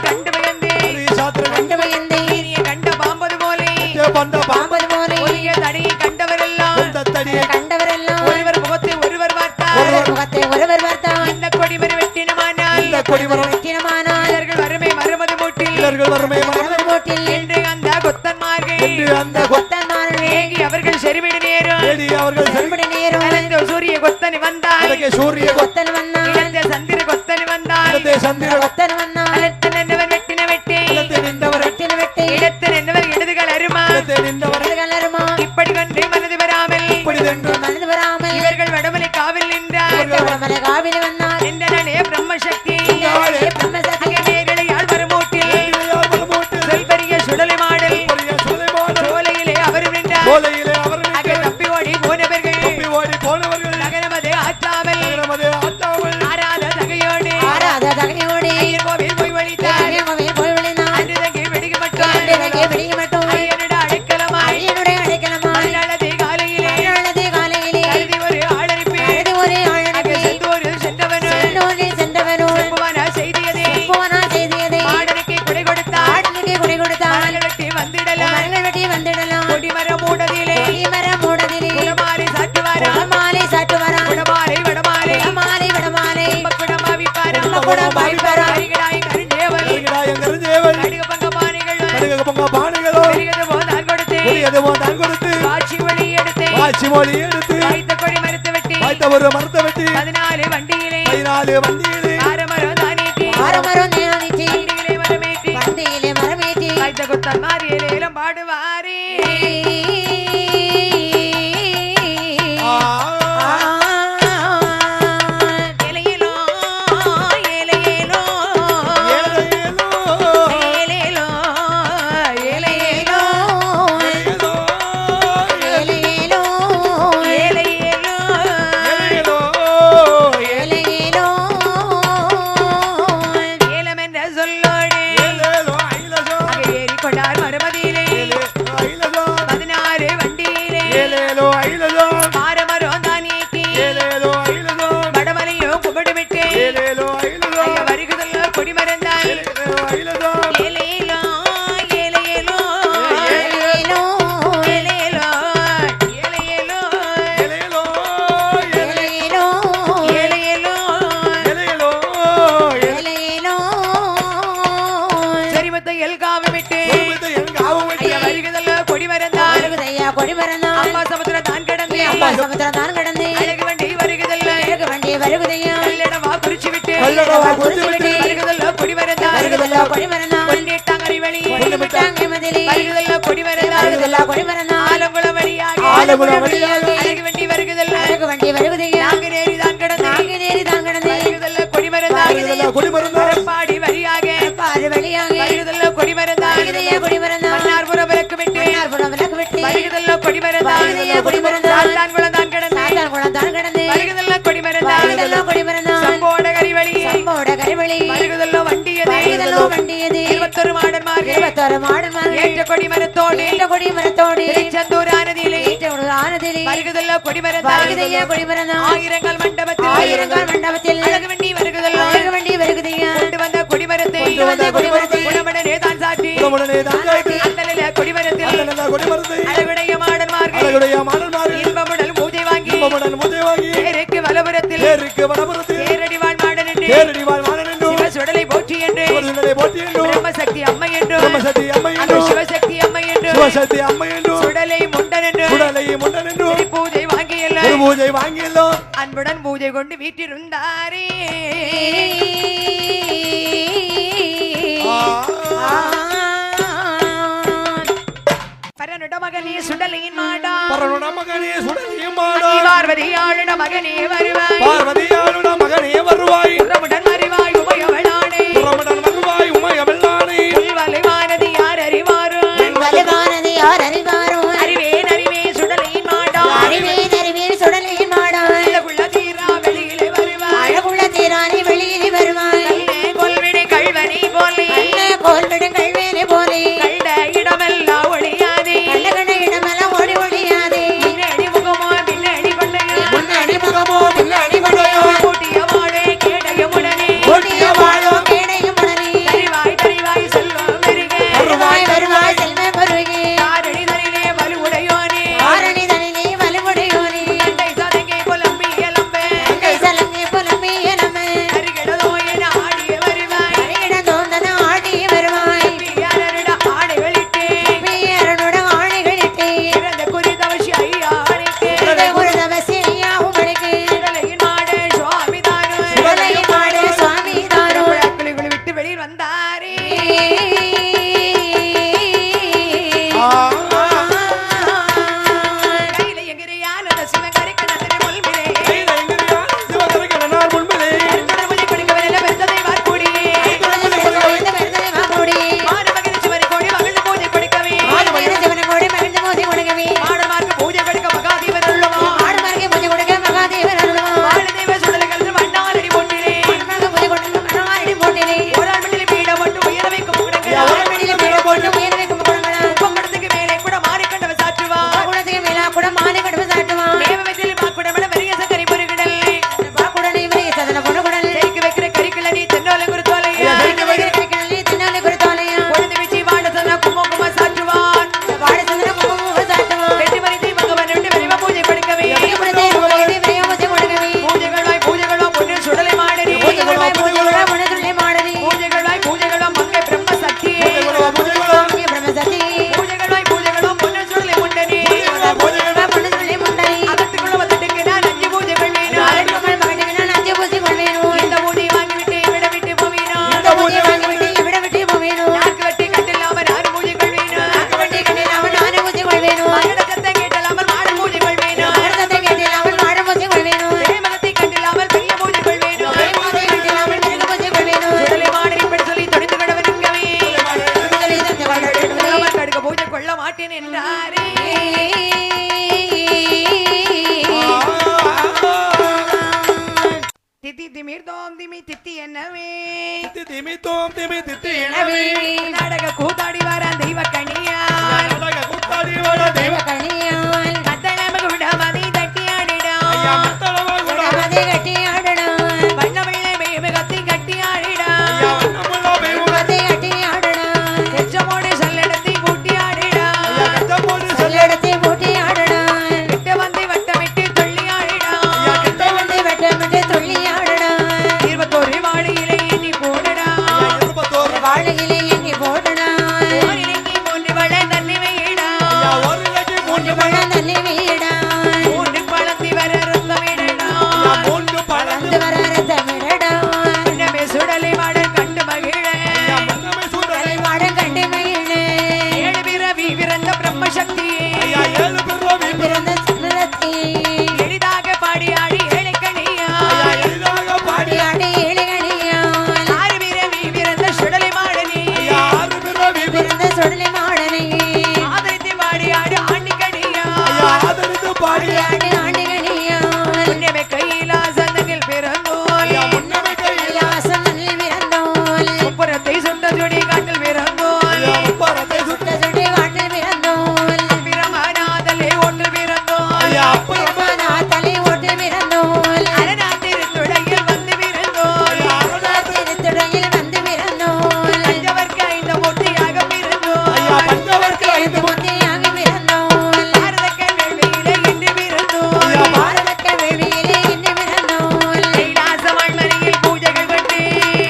கண்டு பயந்தே சாத்திர கண்டு பயந்தே நீ கண்ட பாம்பது போலே பந்த பாம்பது போலே ஒளிய தடியை கண்டவரெல்லாம் தத்தடியை கண்டவரெல்லாம் ஒருவர் முகத்தை ஒருவர் பார்த்தார் ஒருவர் முகத்தை ஒருவர் பார்த்தான் இந்த கொடிமறை வெட்டினமானால் இந்த கொடிமரம் வெட்டினமானால் இவர்கள் வறுமை மறுமது மூட்டில் வீரர்கள் வறுமை மரம் மரமன் போட்டில் என்று அந்த கொத்தன்மார்கள் என்று அந்த கொத்தன்மார்கள் ஏங்கி அவர்கள் செறிவிடு நேரம் தேடி அவர்கள் செல்படி நேரம் கலந்த சூரிய கொத்தனி வந்தார் செல்வ சூரிய கொத்தன் வந்தான் இழந்த சந்திர கொத்தனி வந்தார் இடத்தை சந்திர கொத்தன் வந்தான் அலத்து நின்றவர் வெட்டின வெட்டி இடத்தை நின்றவர் வெட்டின வெட்டி இடத்து நின்றவர் இடதுகள் அருமா இடத்தை நின்றவர் கலருமா இப்படி கண்டு மனது வராமல் இப்படி நின்று மனது வராமல் இவர்கள் வடமலை காவில் நின்றார் மலை காவிரி வந்தான் நின்றனாலே பிரம்மசக்தி நாளே பிரம்மசக்தி நேரலை ஆள் வருமூட்டில் யார் மரமோட்டு செல்பரிய சுடலை மாடல் சொல்லை மாட சோலையிலே அவர் நின்றார் சோலையிலே அவர் அங்கே தப்பி ஓடி போனவர்கள் தப்பி ஓடி போனவர்கள் நகரமது ஆற்றாமல் நமது ஆட்டாமல் ஆறாத தகையோடு ஆறாத தகையோடு ஐயர் கோவில் போய் வழித்தார் போய் விழுந்தான் அன்று தங்கி வெடிக்கப்பட்டார் பிடிக்க மட்டும் ஐயனுடைய அடைக்கலமாய் ஐயனுடைய அடைக்கலமாய் மறுநாளதே காலையிலே மறுநாளதே காலையிலே கருதி ஒரு ஆளறிப்பேன் அழுது ஒரு ஆழனை அரிசி மொழி எடுத்து வைத்த கொடி மறுத்து வெட்டி வைத்த ஒரு மரத்தை வெட்டி 14 வண்டியிலே 14 வண்டியிலே ஆரமரம் தானீட்டி ஆரமரம் தேனிச்சி வண்டியிலே மரமேட்டி வண்டியிலே மரமேற்றி வைத்த கொத்தன் மாறியிலே இளம் பாடுவாரே ஏலையேலோ ஏலையேலோ ஏலையேலோ ஏலையேலோ ஏலேலோ ஏலையேலோ ஏலேலோ ஏலம் என்ற சொல்லோடு அங்கே ஏறிக்கொண்டார் மறுமதியிலே 16 வண்டியிலே ஆரமரம் தானீட்டி வடமலையோ கும்பிடு விட்டு ஐயா வருகுதல்ல கொடி மறந்தார் ஏலையேலோ ஏலையேலோ ஏலேலோ ஏலையேலோ ஏலையேலோ ஏலேலோ ஏலையேலோ ஏலேலோ சரிமத்த எல்காவு விட்டு ஐயா வருகுதல்ல கொடி மறந்தார் அழகுதையா கொடி மறந்தான் அம்மா சமுத்திரம் தான் கிடந்து அம்மா சமுத்திரம் தான் கடந்து அழகு வண்டி வருகுதல்ல அழகு வண்டி வருகுதையா கல்லடவா குறிச்சு விட்டு குறிச்சு விட்டு வருகுதல்ல கொடி மறந்தார் வருகுதல்லா கொடி மறந்தான் பொன்னிட்டாங்க அறிவழி விட்டாங்க மதிலே வருகுதல்ல கொடி மறந்தார் வருகுதல்லா கொடி மறந்தான் ஆலங்குளம் வழியாக ஆலங்குளம் வழியாக அழகு வண்டி வருகுதல்ல அழகு வண்டி வருகுதையா நாங்க நேரி தான் கிடந்து நாங்க நேரி தான் கடந்து வருகுதல்ல கொடி மறந்தார் பாடி வழியாக பாரு வழியாக வருகுதல்ல கொடி மறந்தார் வருகுதையா கொடி மறந்தான் மன்னார்புரம் விளக்கு விட்டு புறம் விளக்கு வெட்டி வருகுதல்ல கொடி மறந்தார் வருகுதையா கொடி மறந்தான் சாத்தான்குளம் தான் கிடந்து சாத்தான் குளம் தான் கடந்து வருகுதல்ல கொடி மறந்தார் வருகுதல்லா கொடி மறந்தான் சம்போட கரிவழி சம்போட கரிவழி வருகுதல்ல வண்டியது வருகுதல்லோ வண்டியது 21 மாடன்மார்கள் 26 மாடன்மார்கள் ஏற்ற கொடி மரத்தோடு ஏற்ற கொடி மரத்தோடு திருச்செந்தூர் ஆனதிலே ஏற்ற ஒரு ஆனதிலே வருகுதல்ல கொடி மறந்தார் வருகுதையா கொடி மறந்தான் ஆயிரங்கால் மண்டபத்தில் ஆயிரங்கால் மண்டபத்தில் அழகு வண்டி வருகுதல்ல அழகு வண்டி வருகுதையா கொண்டு வந்த கொடிமரத்தை கொண்டு வந்த கொடிமரத்தை உடம்புடனே தான் சாட்டி அந்தலில கொடிமரத்தில் அழகுடைய மாடன்மார்கள் இன்பமுடல் பூஜை வாங்கி தேருக்கு வலபுரத்தில் தேரடி வாழ் மாடன் என்று சிவசுடலை போற்றி என்று பிரம்மசக்தி அம்மை என்று அந்த சிவசக்தி அம்மை என்று சுடலை முண்டன் என்று பூஜை வாங்கியല്ലോ அன்புடன் பூஜை கொண்டு வீட்டிருந்தாரே பரனுட மகனே சுடலையின் மாடா பார்வதி ஆளுட மகனே வருவாய் உறவுடன் அறிவாய் உமையவளானே வலைவானது யார் அறிவாரோ வலுவானது யார் அறிவாரோ அறிவே சுடலையின் மாடா அறிவேன் சுடலையின் மாடா அழகுள்ள தீரா வெளியிலே வருவாய் அழகுள்ள தீரானி வெளியிலே வருவாய் கொல்வினை கல்வனை போலே கோல்விடும் கல்வேலை போலே கண்ட இடமெல்லாம் ஒளியாதே கண்ணகண இடமெல்லாம் ஓடி ஒளியாதே பின்னடி முகமோ பின்னடி கொண்டையோ முன்னாடி முகமோ பின்னாடி கொண்டையோ கூட்டிய வாழே கேடயமுடனே கூட்டிய வாழோ கேடையும் உடனே தரிவாய் செல்வம் பெருகே வருவாய் செல்வ பருகே ஆரணி தனிலே வலுவுடையோனே ஆரணி தனிலே வலுவுடையோனே கண்டை சதங்கை புலம்பி எலம்பே கை சலங்கை புலம்பிய நம்ம அருகிடதோ என ஆடிய வருவாய் அடியிட தோந்தன ஆடிய வருவாய் பியாரருட ஆடை வெளிட்டே பியரனுட ஆணைகளிட்டே இறந்த குறிதவசி ஐயா அணைக்கே ஒரு தவசியா உமனுக்கு சுடலையின் மாடே சுவாமி தானோ சுடலையும் மாடு சுவாமி தாரோ குளிகுளி விட்டு வெளியில் வந்தாரே கையில எங்கிரியான அந்த சிவகரிக்கு நந்தினி முள்மிலே திருமதி கொடுக்கவில்லை பெருந்ததை வார்கூடியே மாடு மகிழ்ச்சி வரை கோடி மகிழ்ந்து பூஜை கொடுக்கவே மாடமார்க்கு பூஜை கொடுக்க மகாதேவன் உள்ளவா வாழுதேவ சுடலைகள் வண்ணாரடி போட்டிலே ஒரு ஆள் மட்டிலே பீடம் போட்டு உயர வைக்கும் குப்பங்குடத்துக்கு மேலே கூட மாறி கண்டவ சாற்றுவா மேவ திமித்தோம் திமி திட்டி நாடக கூத்தாடி வர தெய்வ கனியா கூத்தாடி வர தெய்வ கனியால் கத்தளம குடமதி தட்டி ஆடிடும் குடமதி கட்டி ஆடணும் வண்ணமில்லை மேவு கத்தி கட்டி ஆடிடும் குடமதி கட்டி ஆடணும் எச்சமோடு சல்லடத்தி கூட்டி ஆடிடும் சொல்லெடுத்து பூட்டி ஆடணும் விட்டு வந்து வட்டமிட்டு துள்ளி ஆடிடும் வந்து வட்டமிட்டு துள்ளி ஆடணும் 21 வாளியிலே எண்ணி போடுடும் வாழையிலே எண்ணி போடணும் ஓரிலங்கி மூன்று வள தண்ணி வையிடும் மூன்று பழம் தள்ளி வீடும் மூன்று பழத்தி வர ரத்தமிடணும் பழந்து வர ரத்தமிடடும் உன்னமே சுடலை மாடல் கண்டு மகிழ தலைவாடம் கண்டு மயிலே ஏழு பிறவி பிறந்த பிரம்மசக்தியே பிறந்த சுந்தரத்தி எளிதாக பாடி ஆடி ஏழைக்கணியா பாடி ஆடி ஏழுகணியால் ஆறு பிறவி பிறந்த சுடலை மாடனே பிறந்த சுடலை மாடனை ஆதரித்து பாடி ஆடி ஆண்டிக்கணியா பாடி ஆடி ஆண்டிகணியால் உன்னமே கையிலாசனங்கள் பிறந்தோல் கைலாசம் மண்ணில் பிறந்தோல் புறத்தை சொந்த ஜோடி காட்டில் பிறந்தோல் சுட்ட சுடி காட்டில் பிறந்தோல் பிரமநாதலே ஒன்று பிறந்தோல் பிரமானா தலை ஓட்டு பிறந்தோல் அரணாத்திருத்துடையில் வந்து பிறந்தோல் திருத்துறையில் வந்து பிறந்தோல் பஞ்சவர்க்கு ஐந்த மூர்த்தியாக பிறந்தோல் ஐந்து முத்தியாக பிறந்தோல் பாரதக்கல் வேள்வியிலே இன்று பிறந்தோல் பாரதக்க வேள்வியிலே இன்று பிறந்தோல் கைலாச வாழ்மனையில் பூஜைகள் கட்டி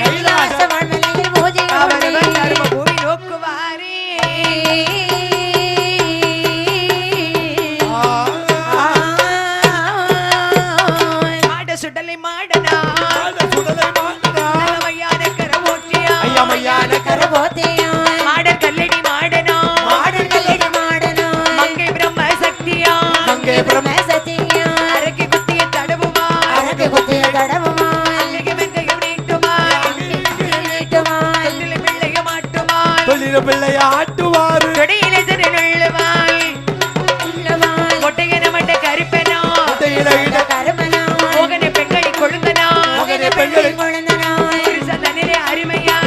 கைலாச வாழ்மலையில் பூஜை அவரவர் சர்வ பூமி நோக்குவாரே மாட சுடலை மாடனா நலமையான கரவோட்டியா கரபோத்தியான் மாட கல்லடி மாடனா மாடன் கல்லடி மாடனான் மங்கை பிரம்ம சக்தியா பிரமசத்தியான் அரக்கி குத்திய தடவுமா அரக்கு குத்திய கடவுமான் அல்லிகை வெந்தயம் நீட்டுமா நீட்டுமான் தொட்டிலை பிள்ளைய மாட்டுமா பிள்ளைய ஆட்டுவாரு தொடையிலே திருநுள்ளுவாள் உள்ளவான் மொட்டையன மண்ட கருப்பனா கருமனான் மோகன பெண்களை கொழுந்தனா பெண்களை கொழுந்தனான் புருஷ தன்னிலே அருமையா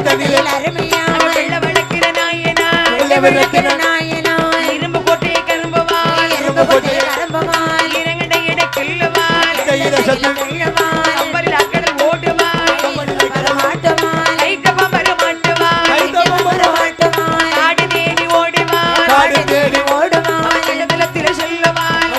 தன்னில் அருமையான் வெள்ள வளர்க்கிற நாயனா விளக்கிற நாயனான் இரும்பு கோட்டையை கரும்புவாள் எறும்பு கொட்டிய கரும்புமான் இரங்கடை இட கிள்ளுவாள் உள்ளவான் கம்பரில் அக்கடல் ஓடுவாள் வரமாட்டுமான் கைக்கபம் வரமாட்டுவாள் வரமாட்டுமான் காடு தேடி ஓடுவாள் காடு தேடி ஓடுமான் இடத்துல சொல்லுவாள்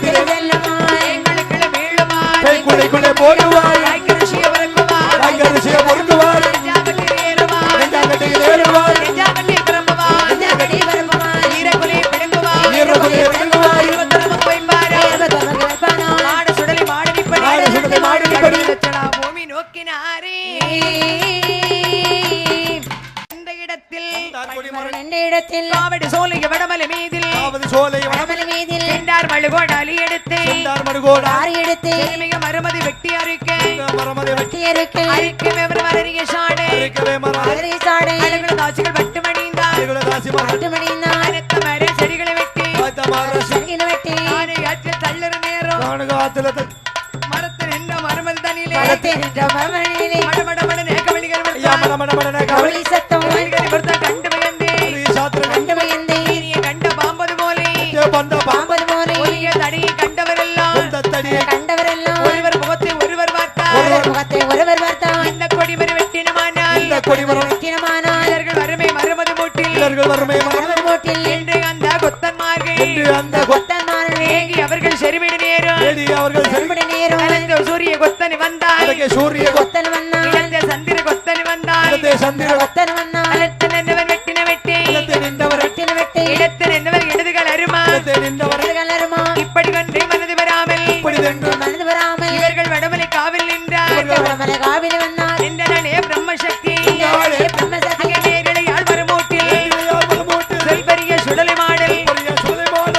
செல்லுமான் எங்களுக்குள்ள வீழுவாள் போடுவார் காய்கரிசியை உறக்குவாள் காய்கரிசியை பொறுக்குவார் நெஞ்சாங்கட்டில் ஏறுவாள் நெஞ்சாங்கட்டில் ஏறுவார் நெஞ்சாங்கட்டில் திரும்புவாள் கடி வருமான் ஈரக்குலையை பிடுங்குவாள் ஈரக்குலையை பிடுங்குவாள். இருபத்தொரு வைப்பாரா மாடு சுடலி மாடனிப்படி மாடு சுடலை மாடனிப்படி. லட்சணா பூமி நோக்கினாரே இந்த இடத்தில் ரெண்டு இடத்தில் காவடி சோலைய வடமலை மீதில் சோலை வடமலை மீதில் சென்றார் மழுகோடு அலி எடுத்து மடுகோடா ஆறு எடுத்து மிக மறுமதி வெட்டி அறுக்க மரமதை வெட்டி அறுக்க அரிக்க வெவர் வரறிய சாடை அறுக்கவே மரம் மதுரை சாடை அழகுல தாசிகள் வட்டு மணிந்தார் பட்டு மணிந்தான் அனைத்த மர செடிகளை வெட்டி சரிகின வெட்டி ஆனை ஆற்றில் தள்ளுற நேரம் காத்துல மரத்தில் நின்ற மறுமதி தனியிலே மரத்தை நின்ற மரமணியிலே மடமடமட நேக்கவழிகள் கவுளி சத்தம் கண்டு பயந்தே கண்டு பயந்தே நீ கண்ட பாம்பது போலே பாம்பது போலே ஒளிய தடியை கண்டவரெல்லாம் கண்டவரெல்லாம் ஒருவர் முகத்தை ஒருவர் பார்த்தார் ஒருவர் முகத்தை ஒருவர் பார்த்தான் இந்த கொடிமறை வெட்டினமானால் வெட்டினமானால் இவர்கள் வறுமை மறுமது மூட்டில் மரமர் போட்டில் என்று அந்த கொத்தன்மார்கள் கொத்தன்மார்கள் ஏங்கி அவர்கள் செருவிடு நேரம் அவர்கள் செல்படி நேரம் கலந்த சூரிய கொத்தனி வந்தார் சூரிய கொத்தன் வந்தான் இழந்த சந்திர கொத்தனி வந்தார் சந்திர கொத்தன் வந்தான் அலத்து நின்றவர் வெட்டின வெட்டி வெட்டின வெட்டி இடத்து நின்றவர் இடதுகள் அருமா கலருமா இப்படி கண்டு மனது வராமல் மனது வராமல் இவர்கள் வடமலை காவில் நின்றார் வடமலை காவிரி வந்தான் நின்றனாலே பிரம்மசக்தி பிரம்மசக்தி அங்கே நேரலை ஆள் வருமூட்டில் செல்பரிய சுடலை மாடல்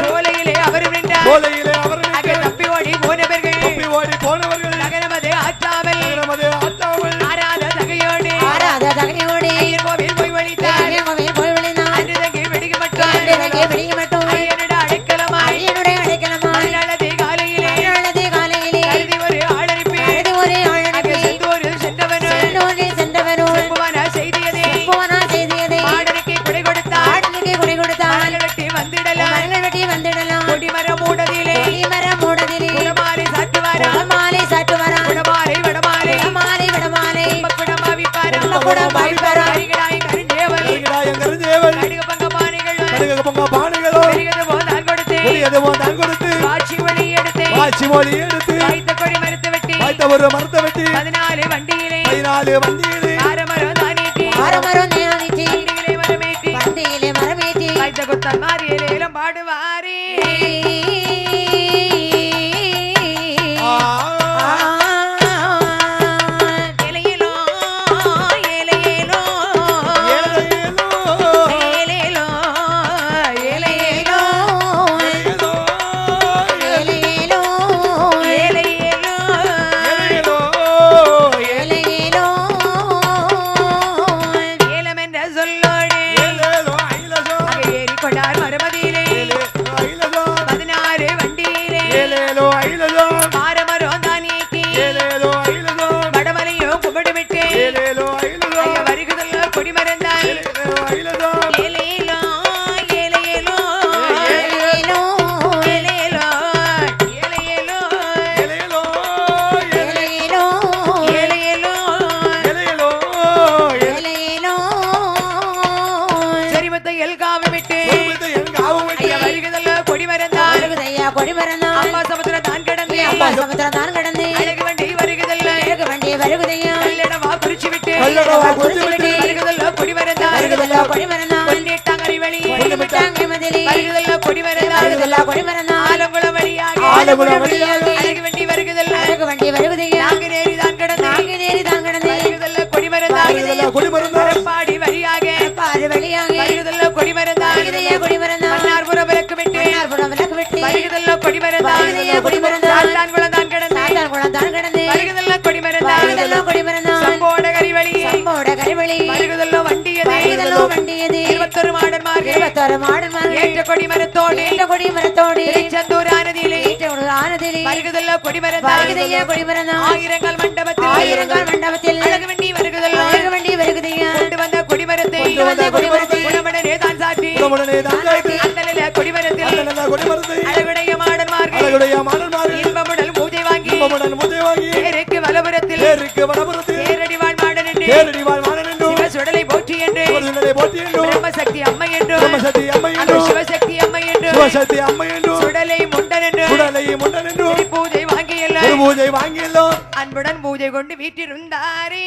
சோலையிலே அவர் நின்றார் அங்கே தப்பி ஓடி போனவர்கள் நகரமது ஆற்றாமல் ஆராத தகையோடு ஆராத தகையோடு கோவில் போய் வழித்தார் போய் விழுந்தான் அன்று தங்கி வெடிக்க மட்டும் பிடிக்க மட்டும் ஐயனுடைய அடைக்கலமாய் ஐயனுடைய அடைக்கலமாய் நல்லதே காலையிலே நல்லதே காலையிலே கருதி ஒரு ஆளறிப்பி கருதி ஒரு ஆள் அங்கே அனுப்பி செந்தூரில் சென்றவனும் சென்றவனோ சாட்சி மொழி எடுத்து வாய்த்த கொடி மறுத்து வெட்டி வாய்த்த ஒரு மரத்தை வெட்டி 14 வண்டியிலே 14 வண்டியிலே ஆரமரம் தானிட்டி ஆரமரம் தேனிச்சி வண்டியிலே மரமேட்டி வண்டியிலே மரமேற்றி வாய்த்த கொத்தன் மாறியலேலம் பாடுவாரே ஏலேலோ ஏலேலோ ஏலேலோ ஏலேலோ ஏலேலோ ஏலேலோ ஏலம் என்ற சொல்லோடு அங்கே ஏறி கொண்டார் மறுமதியிலே 16 வண்டியிலே ஆரமரம் தானிட்டி வடமலையோ கும்பிடு விட்டு ஐயா வருகுதல்ல கொடி மறந்தார் ஏலேலோ ஏலேலோ ஏலேலோ ஏலேலோ ஏலேலோ சரிமத்தை எல்காவு விட்டு ஐயா வருகுதல்ல கொடி மறந்தார் வருகுதையா கொடி மறந்தான் அம்மா சமுத்திரம் தான் கிடந்து அப்பா சமுத்திரம் தான் கடந்து அழகு வண்டி வருகுதல்ல அழகு வண்டி வருகுதையா கல்லடவா குறிச்சு விட்டு குறிச்சு விட்டு வருகுதல்ல கொடி மறந்தார் வருகுதல்லா கொடி மறந்தான் பொன்னிட்டாங்கரை வழி விட்டாங்க மதிலி வருகுதல்ல கொடி மறந்தார் வருகுதல்லா கொடி மறந்தான் ஆலங்குளம் வழியாக ஆலங்குளம் வழியாக அழகு வண்டி வருகுதல்ல அழகு வண்டி வருகுதையா நாங்க நேரி தான் கிடந்து நாங்க நேரி தான் கடந்து வருகுதல்ல கொடி மறந்தார் பாடி வழியாக பாரு வழியாக வருகுதல்ல கொடி மறந்தார் வருகுதையா கொடி மறந்தான் மன்னார்புரம் விளக்கு விட்டு புறம் விளக்கு வெட்டி வருகுதல்ல கொடி மறந்தார் வருகுதையா கொடி மறந்தான் சாத்தான்குளம் தான் கிடந்து சாத்தான் குளம் தான் கடந்து வருகுதல்ல கொடி மறந்தார் வருகுதல்லா கொடி மறந்தான் சம்போட கரிவழி சம்போட கரிவழி வருகுதல்ல வண்டியது வருகுதல்லோ வண்டியது 21 மாடன்மார்கள் 26 மாடன்மார்கள் ஏற்ற கொடி மரத்தோடு ஏற்ற கொடி மரத்தோடு திருச்செந்தூர் ஆனதிலே ஏற்ற ஒரு ஆனதிலே வருகுதல்ல கொடி மறந்தார் வருகுதையா கொடி மறந்தான் ஆயிரங்கால் மண்டபத்தில் ஆயிரங்கால் மண்டபத்தில் அழகு வண்டி வருகுதல்ல அழகு வண்டி வருகுதையா கொண்டு வந்த கொடிமரத்தை கொண்டு வந்த கொடிமரத்தை உடம்புடனே தான் சாற்றி அந்தலில கொடிமரத்தில் அழகுடைய மாடன்மார்கள் இன்பமுடல் பூஜை வாங்கி தேருக்கு வலபுரத்தில் தேரடி வாழ் மாடன் என்று சிவ சுடலை போற்றி என்று பிரம்மசக்தி அம்மை என்று அந்த சிவசக்தி அம்மை என்று சுடலை முண்டன் என்று பூஜை வாங்கியല്ലോ அன்புடன் பூஜை கொண்டு வீட்டிருந்தாரே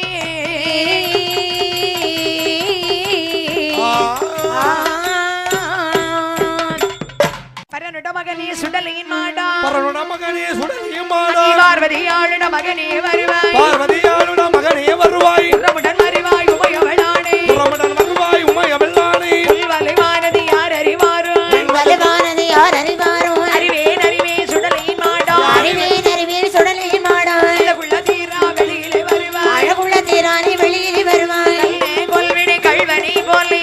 பரனுட மகனே சுடலையின் மாடா பார்வதியாளுட மகனே வருவாய் உறவுடன் மறிவாய் உமையவளானே வலைவானது யார் அறிவாரோ வலுவானது யார் அறிவாரோ அறிவேன் சுடலையின் மாடா அறிவேன் சுடலையின் மாடா அழகுள்ள தீரா வெளியிலே வருவாய் அழகுள்ள தீரானே வெளியிலே வருவாய் கொல்விடு கல்வனை போலே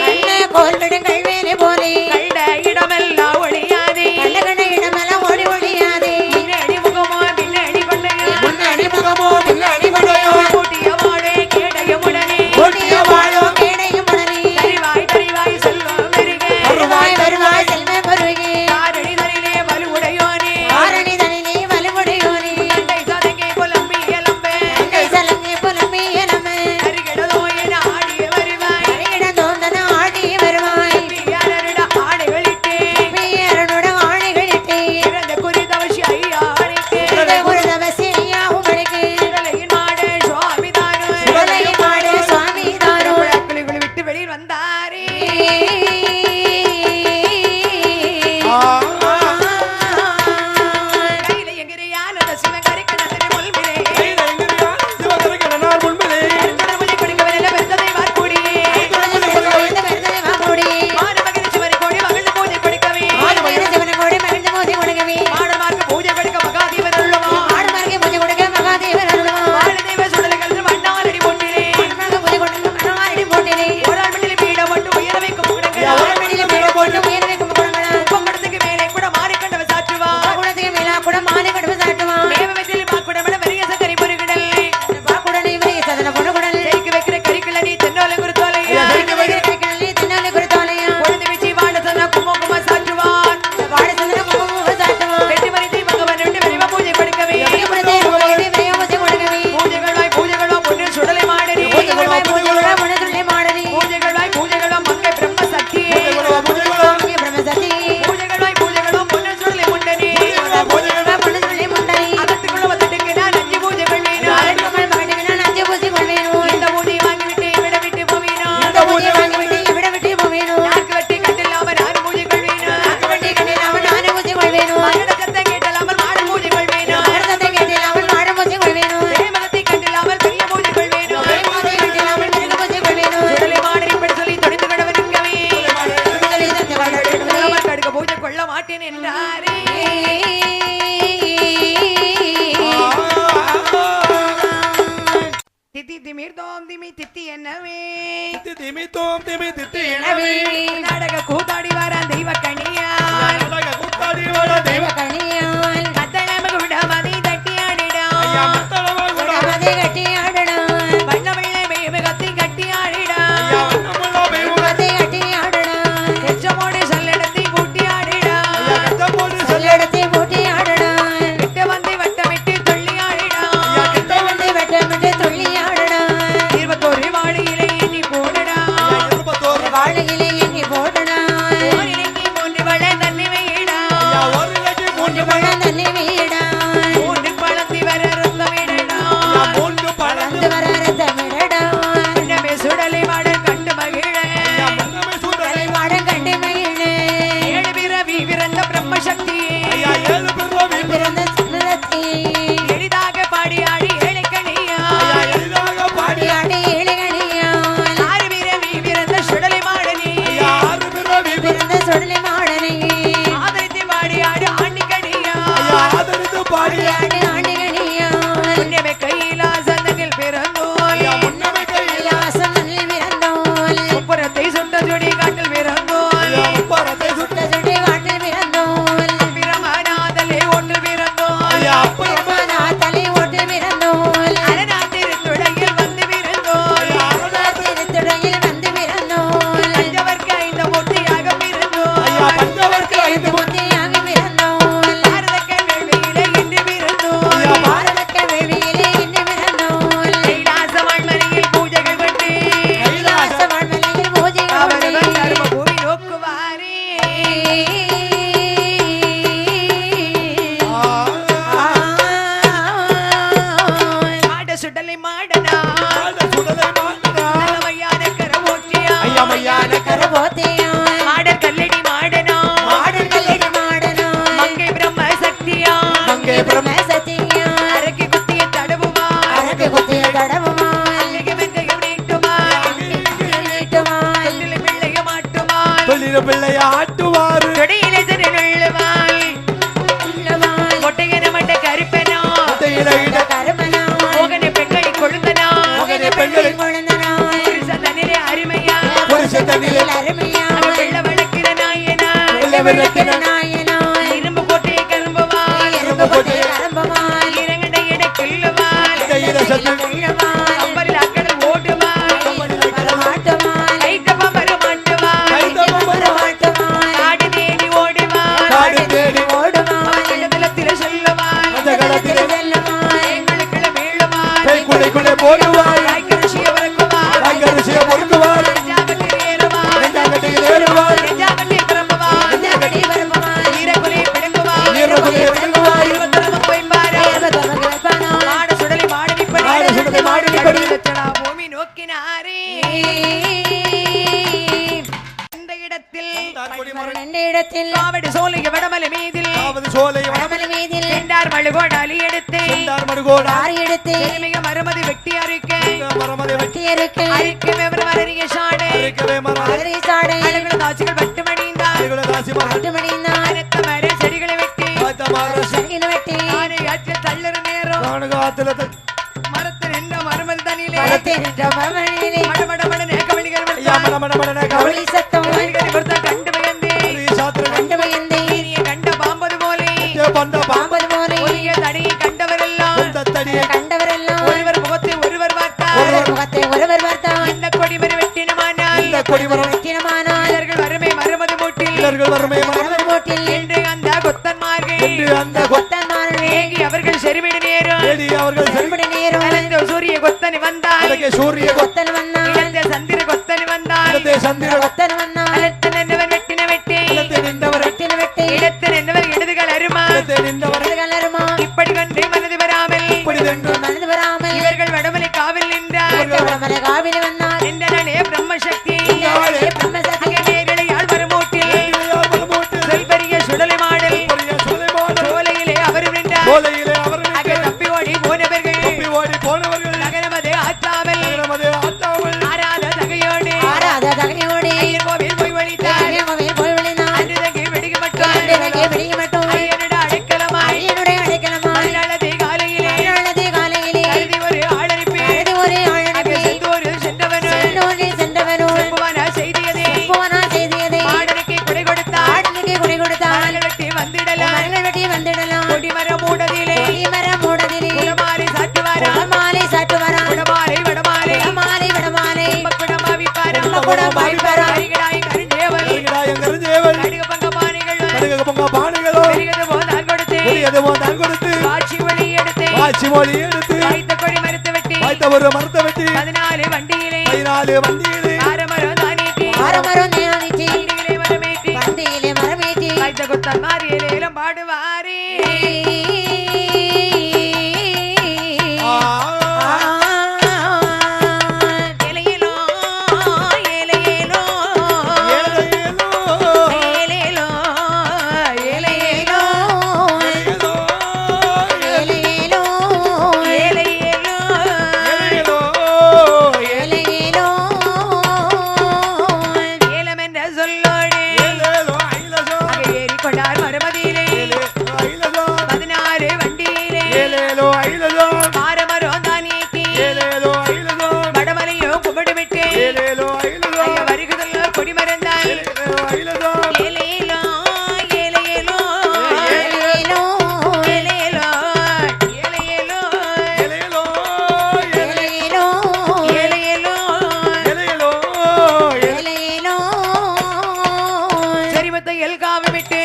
கோல்விடும் கல்வேலை போலே கண்ட இடமெல்லாம் ஒளியாதே கள்ளகண்ட இடமெல்லாம் ஓடி ஒழியாதே பின்னடி முகமோ பின்னடி கொண்டையோ முன்னாடி முகமோ பின்னாடி கொண்டையோ கூட்டிய வாழே கேடயமுடனே நாடக கூத்தாடி வர தெய்வ கனியா நாடக கூத்தாடி வர தெய்வ கனியால் மத்தளம குடமதி தட்டி ஆடிடா ஐயா மத்தளம குடமதி கட்டி ஆடணும் வண்ணமில்லை மேவு கத்தி கட்டி ஆடிடா ஐயா வண்ணமுள்ள மேவு கத்தி கட்டி ஆடணும் எச்சமோடு சல்லடத்தி கூட்டி ஆடிடா ஐயா கட்டபோடு சொல்லெடுத்து பூட்டி ஆடணும் விட்டு வந்து வட்டமிட்டு துள்ளி ஆடிடா ஐயா கட்ட வந்து வட்டமிட்டு துள்ளி ஆடணும் 21 வாளியிலே எண்ணி போடுடா ஐயா 21 வாழையிலே எண்ணி போடணும் ஒரு இலங்கி மூன்று வள தண்ணி வைடா ஐயா ஒரு லட்சம் மூன்று பழம் தண்ணி வீடான் மூன்று பழத்தி வர ரத்தமிடடா ஐயா மூன்று பழந்து பழந்து வர ரத்தமிடடும் உன்னமே சுடலை மாடல் கண்டு மகிழ ஐயா முன்னமே சூதனை தலைமாடம் கண்டு மகிழே ஏழு பிறவி பிறந்த பிரம்மசக்தி ஐயா ஏழு பிறவி பிறந்த சுந்தரத்தி எளிதாக பாடி ஆடி ஏழைக்கணியா ஐயா எளிதாக பாடி ஆடி ஏழுகணியான் ஆறு பிறவி பிறந்த சுடலை மாடனி ஐயா ஆறு பிறவி பிறந்த சுடலை மாடனை ஆதரித்து பாடி ஆடி ஆண்டிக்கணியா ஐயா ஆதரித்து பாடி ஆடி ஆண்டிகணியான் உன்னமே கைலாசந்தனில் பிறந்தோல் ஐயா முன்னமே கையில் யாசம் மண்ணில் பிறந்தோல் புறத்தை சுட்ட சுடி காட்டில் பிறந்தோல் ஐயா முப்பரத்தை சுட்ட சுட்டு காட்டில் பிறந்தோல் பிரமநாதலே ஒன்று பிறந்தோல் ஐயா அப்புறம் பிரம்மனா தலை ஓட்டு பிறந்தோல் அரணாத்திருத்துடையில் வந்து பிறந்தோல் திருத்துறையில் வந்து பிறந்தோல் பஞ்சவர்க்கு ஐந்த மூர்த்தியாக பிறந்தோல் ஐயா பஞ்சவர்க்கு ஐந்து புத்தியாக பிறந்தோல் பாரதக்க வேள்வியிலே இன்று பிறந்தோல் ஐயா பாரதக்க வேள்வியிலே இன்று பிறந்தோல் கைலாச வாழ்மனையில் பூஜைகள் பண்ணி கைலாச வாழ்மலையில் பூஜை அவர்கள் கொண்டு சர்வ பூமி நோக்குவாரே மாட சுடலை மாடனா சுடலை மாட்டடா நலமையான கரவோட்டியா ஐயா மையான கரபோத்தியான் மாடர் கல்லடி மாடனா மாடன் கல்லடி மாடனான் மங்கை பிரம்ம சக்தியா மங்கை பிரம்ம சத்தியான் அரக்கி குத்திய தடவுமா அரக்கு குத்திய கடவுமான் அல்லிக வெந்தயம் நீட்டுமா நீட்டுமான் தொட்டில பிள்ளைய மாட்டுமா தொழில பிள்ளைய ஆட்டுவாரு தொடையிலே திருநுள்ளுவாள் உள்ளமான் மொட்டையன மட்ட கருப்பனா கையில இட கருமனான் மோகனை பெண்களை கொழுந்தனா மகனை பெண்களை கொழுந்தனான் புருஷ தன்னிலே அருமையா புருஷ தண்ணியில் அருமையான் வெள்ள வழக்கிற நாயனா வெள்ள விளக்கின நாயனான் இரும்பு கோட்டையை கரும்புவாள் எறும்பு கொட்டி கரம்பமான் இறங்கடை எட கிள்ளுவாள் கையில சத்து உள்ளமான் கம்பரில் அக்கடல் ஓடுவாள் வரமாட்டுமான் கைத்தப்ப வரமாட்டுவாள் கைத்தப்பம் வரமாட்டுமான் காடு தேடி ஓடுவாள் காடு தேடி ஓடுமான் இடத்துல சொல்லுவாள் அந்த களத்திலே செல்லுமான் எங்களுக்குள்ள மீளுவாள் கைக்குள்ளைக்குள்ளே போடுவார் காய்கரிசியை உறக்குவாள் காய்கரிசியை பொறுக்குவார் நெஞ்சாங்கட்டில் ஏறுவாள் நெஞ்சாங்கட்டியில் ஏறுவார் நெஞ்சாங்கட்டில் கிளம்புவாள் கடி வரமான் ஈரக்குலையை பிடுங்குவாள் ஈரக்குலையை பிடுங்குவாள். இருபத்தொரு போய்ப்பாரு மாட சுடலை மாடனிப்படி மாட சுடலை மாடனிப்படி. லட்சணா பூமி நோக்கினாரே இந்த இடத்தில் இடத்தில் காவடி சோலைய வடமலை மீதில் அதாவது சோலை வடமலை மீதில் சென்றார் மழுகோடாலி எடுத்து வளர்ந்தார் மடுகோடா ஆறு எடுத்து மிக மறுமதி வெட்டி அறுக்க மரமதை வெட்டி இருக்கு அரிக்க வெவர் வரறிய சாடை அரைக்கவே மரம் மதுரை சாடை அழகுல தாசிகள் வட்டு மணிந்தார் அரைகுல தாசி மரம் பட்டு மணிந்தான் அனைத்த மர செடிகளை வெட்டி பார்த்த மரம் சரியின வெட்டி ஆனை ஆற்றில் தள்ளுற நேரம் காணுகாத்துல மரத்தில் நின்ற மருமல் தனிலே படத்தை நின்ற மரமணியிலே மடமடமட நேக்கவழிகள் ஐயா மட மட மட கவளி சத்தம் கண்டு பயந்தே சாத்திர கண்டு பயந்தே நீ கண்ட பாம்பது போலே பந்த பாம்பது போலே ஒளிய தடையை கண்டவரெல்லாம் தத்தடியை கண்டவரெல்லாம் ஒருவர் முகத்தை ஒருவர் பார்த்தார் ஒருவர் முகத்தை ஒருவர் பார்த்தான் இந்த கொடிமறை வெட்டினமானால் இந்த கொடிமரம் வெட்டினமானால் இவர்கள் வறுமை மறுமது மூட்டில் வீரர்கள் வறுமை மரம் மரமர் போட்டில் என்று அந்த கொத்தன்மார்கள் என்று அந்த கொத்தன்மார்கள் ஏங்கி அவர்கள் செருவிடு நேரம் தேடி அவர்கள் செல்படி நேரம் கலந்த சூரிய கொத்தனி வந்தார் செல்வதற்கு சூரிய கொத்தன் வந்தான் இழந்த சந்திர கொத்தனி வந்தார் இடத்தை சந்திர கொத்தன் வந்தான் அலத்து நின்றவர் வெட்டின வெட்டி இடத்தை நின்றவர் வெட்டின வெட்டி இடத்து நின்றவர் இடதுகள் அருமா இடத்தை நின்றவர் கலருமா இப்படி கண்டு மனது வராமல் இப்படி நின்று மனது வராமல் இவர்கள் வடமலை காவில் நின்றார் மலை காவிரி வந்தான் நின்றனாலே பிரம்மசக்தி நாளே பிரம்மசக்தி நேரலை ஆள் வருமூட்டில் இளையார் மனமூட்டு செல்பெரிய சுடலை மாடல் பெரிய சுலைமான் சோலையிலே அவர் நின்றார் சோலையிலே அவர்கள் அங்கே தப்பி ஓடி போனவர்கள் தப்பி ஓடி போனவர்கள் நகரமது ஆற்றாமல் நமது ஆட்டாமல் ஆராத தகையோடு ஆறாத தகையோடு ஐயர் கோவில் அதுவும் தான் கொடுத்து காட்சி மொழி எடுத்து ஆட்சி மொழி எடுத்து வாய்த்த கொடி மறுத்து வெட்டி வாய்த்த ஒரு மரத்தை வெட்டி 14 வண்டியிலே 14 வண்டியிலே ஆரமரம் தானீட்டி ஆரமரம் ஞானிச்சி வண்டியிலே மரமேட்டி பந்தியிலே மரமேற்றி வாய்த்த கொத்தன் மாறியலேலம் பாடுவாரே ஏலேலோ ஏலேலோ ஏலேலோ ஏலேலோ ஏலேலோ ஏலேலோ ஏலேலோ ஏலம் என்ற சொல்லோடு அங்கே ஏறிக்கொண்டார் மறுமதியிலே 16 வண்டியிலே ஆரமரம் தானீட்டி வடமலையோ கும்பிடு விட்டு ஐயா வருகுதல்ல கொடி மறந்தாய் ஏலேலோ ஏலேலோ ஏலேலோ ஏலேலோ ஏலேலோ ஏலேலோ ஏலேலோ ஏலேலோ சரிமத்தை எல்காவு விட்டு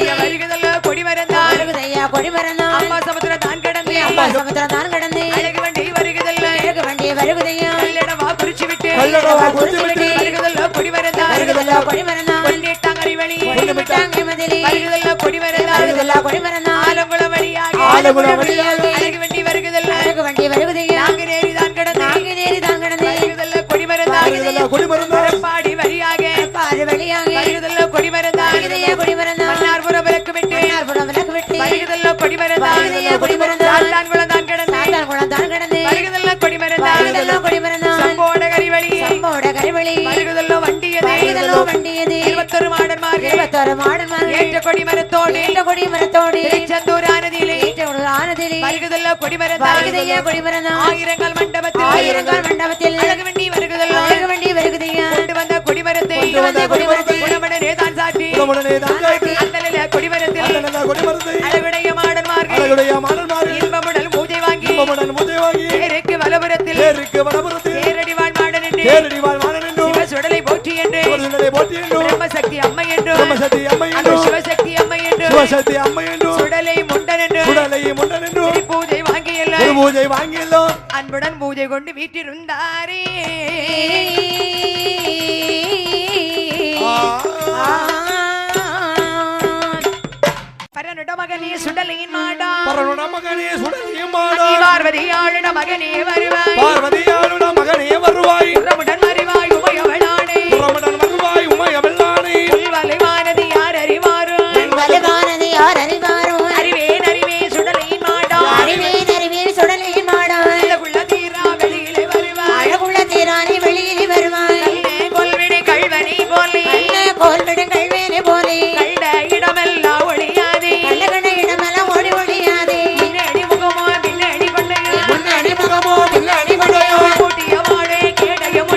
ஐயா வருகுதல்ல கொடி மறந்தாய் அழகுதையா கொடி மறந்தான் அம்மா சமுத்திரம் தான் கடந்து அப்பா சமுத்திரம் தான் கடந்து அழகு வண்டி வருகுதல்ல அழகு வண்டி வருகுதையா கல்லடவா குறிச்சு விட்டு கல்லடவா குறிச்சு விட்டு வருகுதல்ல கொடி மறந்தாய் வருகுதல்லா கொடி மறந்தான் பொன்னிட்டாங்க அறிவழி கொண்டு விட்டாங்க மதிலே வருகுதல்ல கொடி மறந்தாய் வருகுதல்லா கொடி மறந்தான் ஆலங்குளம் வழியாக ஆலங்குளம் வழியாக அழகு வண்டி வருகுதல்ல அழகு வண்டி வருகுதையா நாங்க நேரிதான் கடந்து நாங்க நேரி தான் கடந்து வருகுதல்ல கொடி மறந்தாய் கொடி மறந்தாய் பாடி வழியாக பாரு வழியாக வருகுதல்ல கொடி மறந்தாய் வருகுதையா கொடி மறந்தான் மன்னார்புரம் விளக்கு விட்டு புறம் விளக்கு வெட்டி வருகுதல்ல கொடி மறந்தாய் வருகுதையா கொடி மறந்தான் சாத்தான்குளம் தான் கடந்து சாத்தான் குளம் தான் கடந்து வருகுதல்ல கொடி மறந்தாய் வருகுதல்லா கொடி மறந்தான் சம்போட கரிவழி சம்போட கரிவழி வருகுதல்ல வண்டியது வருகுதல்லோ வண்டியது 21 மாடன்மார்கள் 26 மாடன்மார்கள் ஏற்ற கொடி மரத்தோடு ஏற்ற கொடி மரத்தோடு திருச்செந்தூர் ஆனதிலே ஏற்ற ஒரு ஆனதிலே வருகுதல்ல கொடி மறந்தாய் வருகுதையா கொடி மறந்தான் ஆயிரங்கால் மண்டபத்தில் ஆயிரங்கால் மண்டபத்தில் அழகு வண்டி வருகுதல்ல அழகு வண்டி வருகுதையா கொண்டு வந்த கொடி மரத்தை கொண்டு வந்த கொடி மரத்தை குணமடனே தான் சாட்டி அந்தலில கொடி மரத்தில் அழகுடைய மாடன்மார்கள் இன்பமுடல் பூஜை வாங்கி தேருக்கு வலபுரத்தில் தேரடி வாழ் மாடன் என்று சிவ சுடலை போற்றி என்று பிரம்மசக்தி அம்மை என்று அந்த சிவசக்தி அம்மை என்று சுடலை முண்டன் என்று பூஜை வாங்கியല്ലോ அன்புடன் பூஜை கொண்டு வீட்டிருந்தாரே பரனுட மகனே சுடலையின் மாடா பார்வதி ஆளுட மகனே வருவாய் உறவுடன் வருவாய் உமையவளானே வலைவானது யார் அறிவாரோ வலுவானது யார் அறிவாரோ அறிவேன் சுடலையின் மாடா அறிவேன் சுடலையின் மாடா அழகுள்ள தீரா வெளியிலே வருவாய் அழகுள்ள தீரானே வெளியிலே வருவாய் கொல்வினை கல்வனை போலே கோல்விடும் கல்வேனே போலே கண்ட இடமெல்லாம் ஒளியாதே கள்ளகண்ட இடமெல்லாம் ஓடி ஒழியாதே பின்னாடி முகமோ பின்னாடி கொண்டையோ முன்னாடி முகமோ பின்னாடி கொண்டையோ கூட்டிய மாடே கேடயம்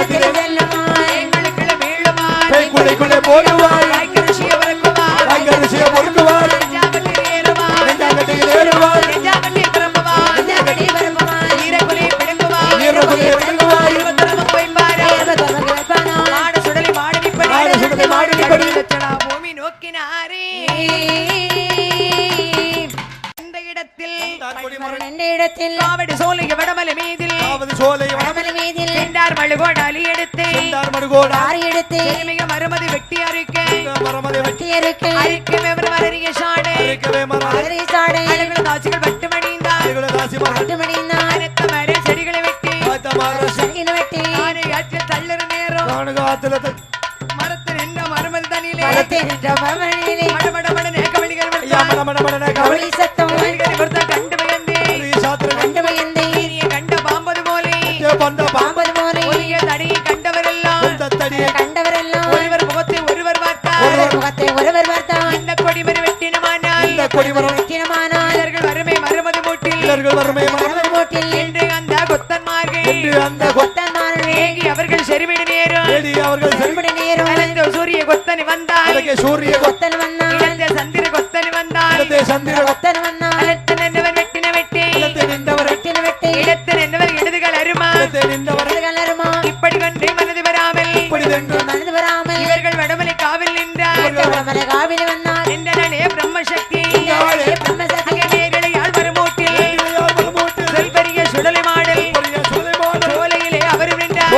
உள்ளத்தில் செல்லுமா எங்களுக்குள்ள மீளுமா கைக்குள்ளைக்குள்ளே போடுவாய் கைக்கரிசியை பொறுக்குவார் கைக்கரிசியை பொறுக்குவார் நெஞ்சாங்கட்டில் ஏறுவார் நெஞ்சாங்கட்டில் ஏறுவார் நெஞ்சாங்கட்டில் திரும்புவார் நெஞ்சாங்கட்டி வருமா ஈரக்குலையை பிடுங்குவார் ஈரக்குலையை பிடுங்குவார் இருபத்தொரு வைப்பார் வைப்பானா மாடு சுடலி மாடு நிப்படி மாடு சுடலி மாடு நிப்படி. லட்சணா பூமி நோக்கினாரே இந்த இடத்தில் ரெண்டு இடத்தில் காவடி சோலைய வடமலை மீதில் காவது சோலை வடமலை மீதில் சென்றார் மழுகோடு அலி எடுத்து வந்தார் மடுகோடா ஆறு எடுத்து மிக மறுமதி வெட்டி அறுக்க மரமதை வெட்டி இருக்கு அரிக்கும் எவர் வளரிய சாடை அரைக்கவே மரம் மதுரை சாடை அழகுல தாசிகள் பட்டு மணிந்தார் ராசிமார் பட்டு மணிந்தான் அனைத்து மர செடிகளை வெட்டி சரியின வெட்டி ஆனை ஆற்றில் தள்ளுற நேரம் காணுகாத்துல மரத்தில் நின்ற மறுமதி தனியிலே பலத்தை நின்ற மரமணியிலே மடமடமட நேக்கவழிகள் கவளி சத்தம் கண்டு பயந்தே கண்டு பயந்தே நீ கண்ட பாம்பது போலே பாம்பது போலே ஒளிய தடியை கண்டவரெல்லாம் கண்டவரெல்லாம் ஒருவர் முகத்தை ஒருவர் பார்த்தார் ஒருவர் முகத்தை ஒருவர் பார்த்தான் இந்த கொடிமறை வெட்டினமானால் வெற்றினமானால் இவர்கள் வறுமை மறுமது மூட்டில் மரமது போட்டில் என்று அந்த கொத்தன்மார்கள் கொத்தன்மார்கள் ஏங்கி அவர்கள் செருவிடு நேரம் அவர்கள் செல்படி நேரம் கலந்த சூரிய கொத்தனி வந்தார் சூரிய கொத்தன் வந்தான் இழந்த சந்திர கொத்தனி வந்தார் சந்திர கொத்தன் வந்தான் அலத்து நின்றவர் வெட்டின வெட்டி வெட்டின வெட்டி இடத்து நின்றவர் இடதுகள் அருமா கலருமா இப்படி கண்டு மனது வராமல் மனது வராமல் இவர்கள் வடமலை காவில் நின்றார் வடமலை காவிரி வந்தான் என்றாலே பிரம்மசக்தி பிரம்மசக்தி நேரலை ஆழ்வர மூட்டில் செல்பெரிய சுடலை மாடல் சோலையிலே அவர் நின்றார்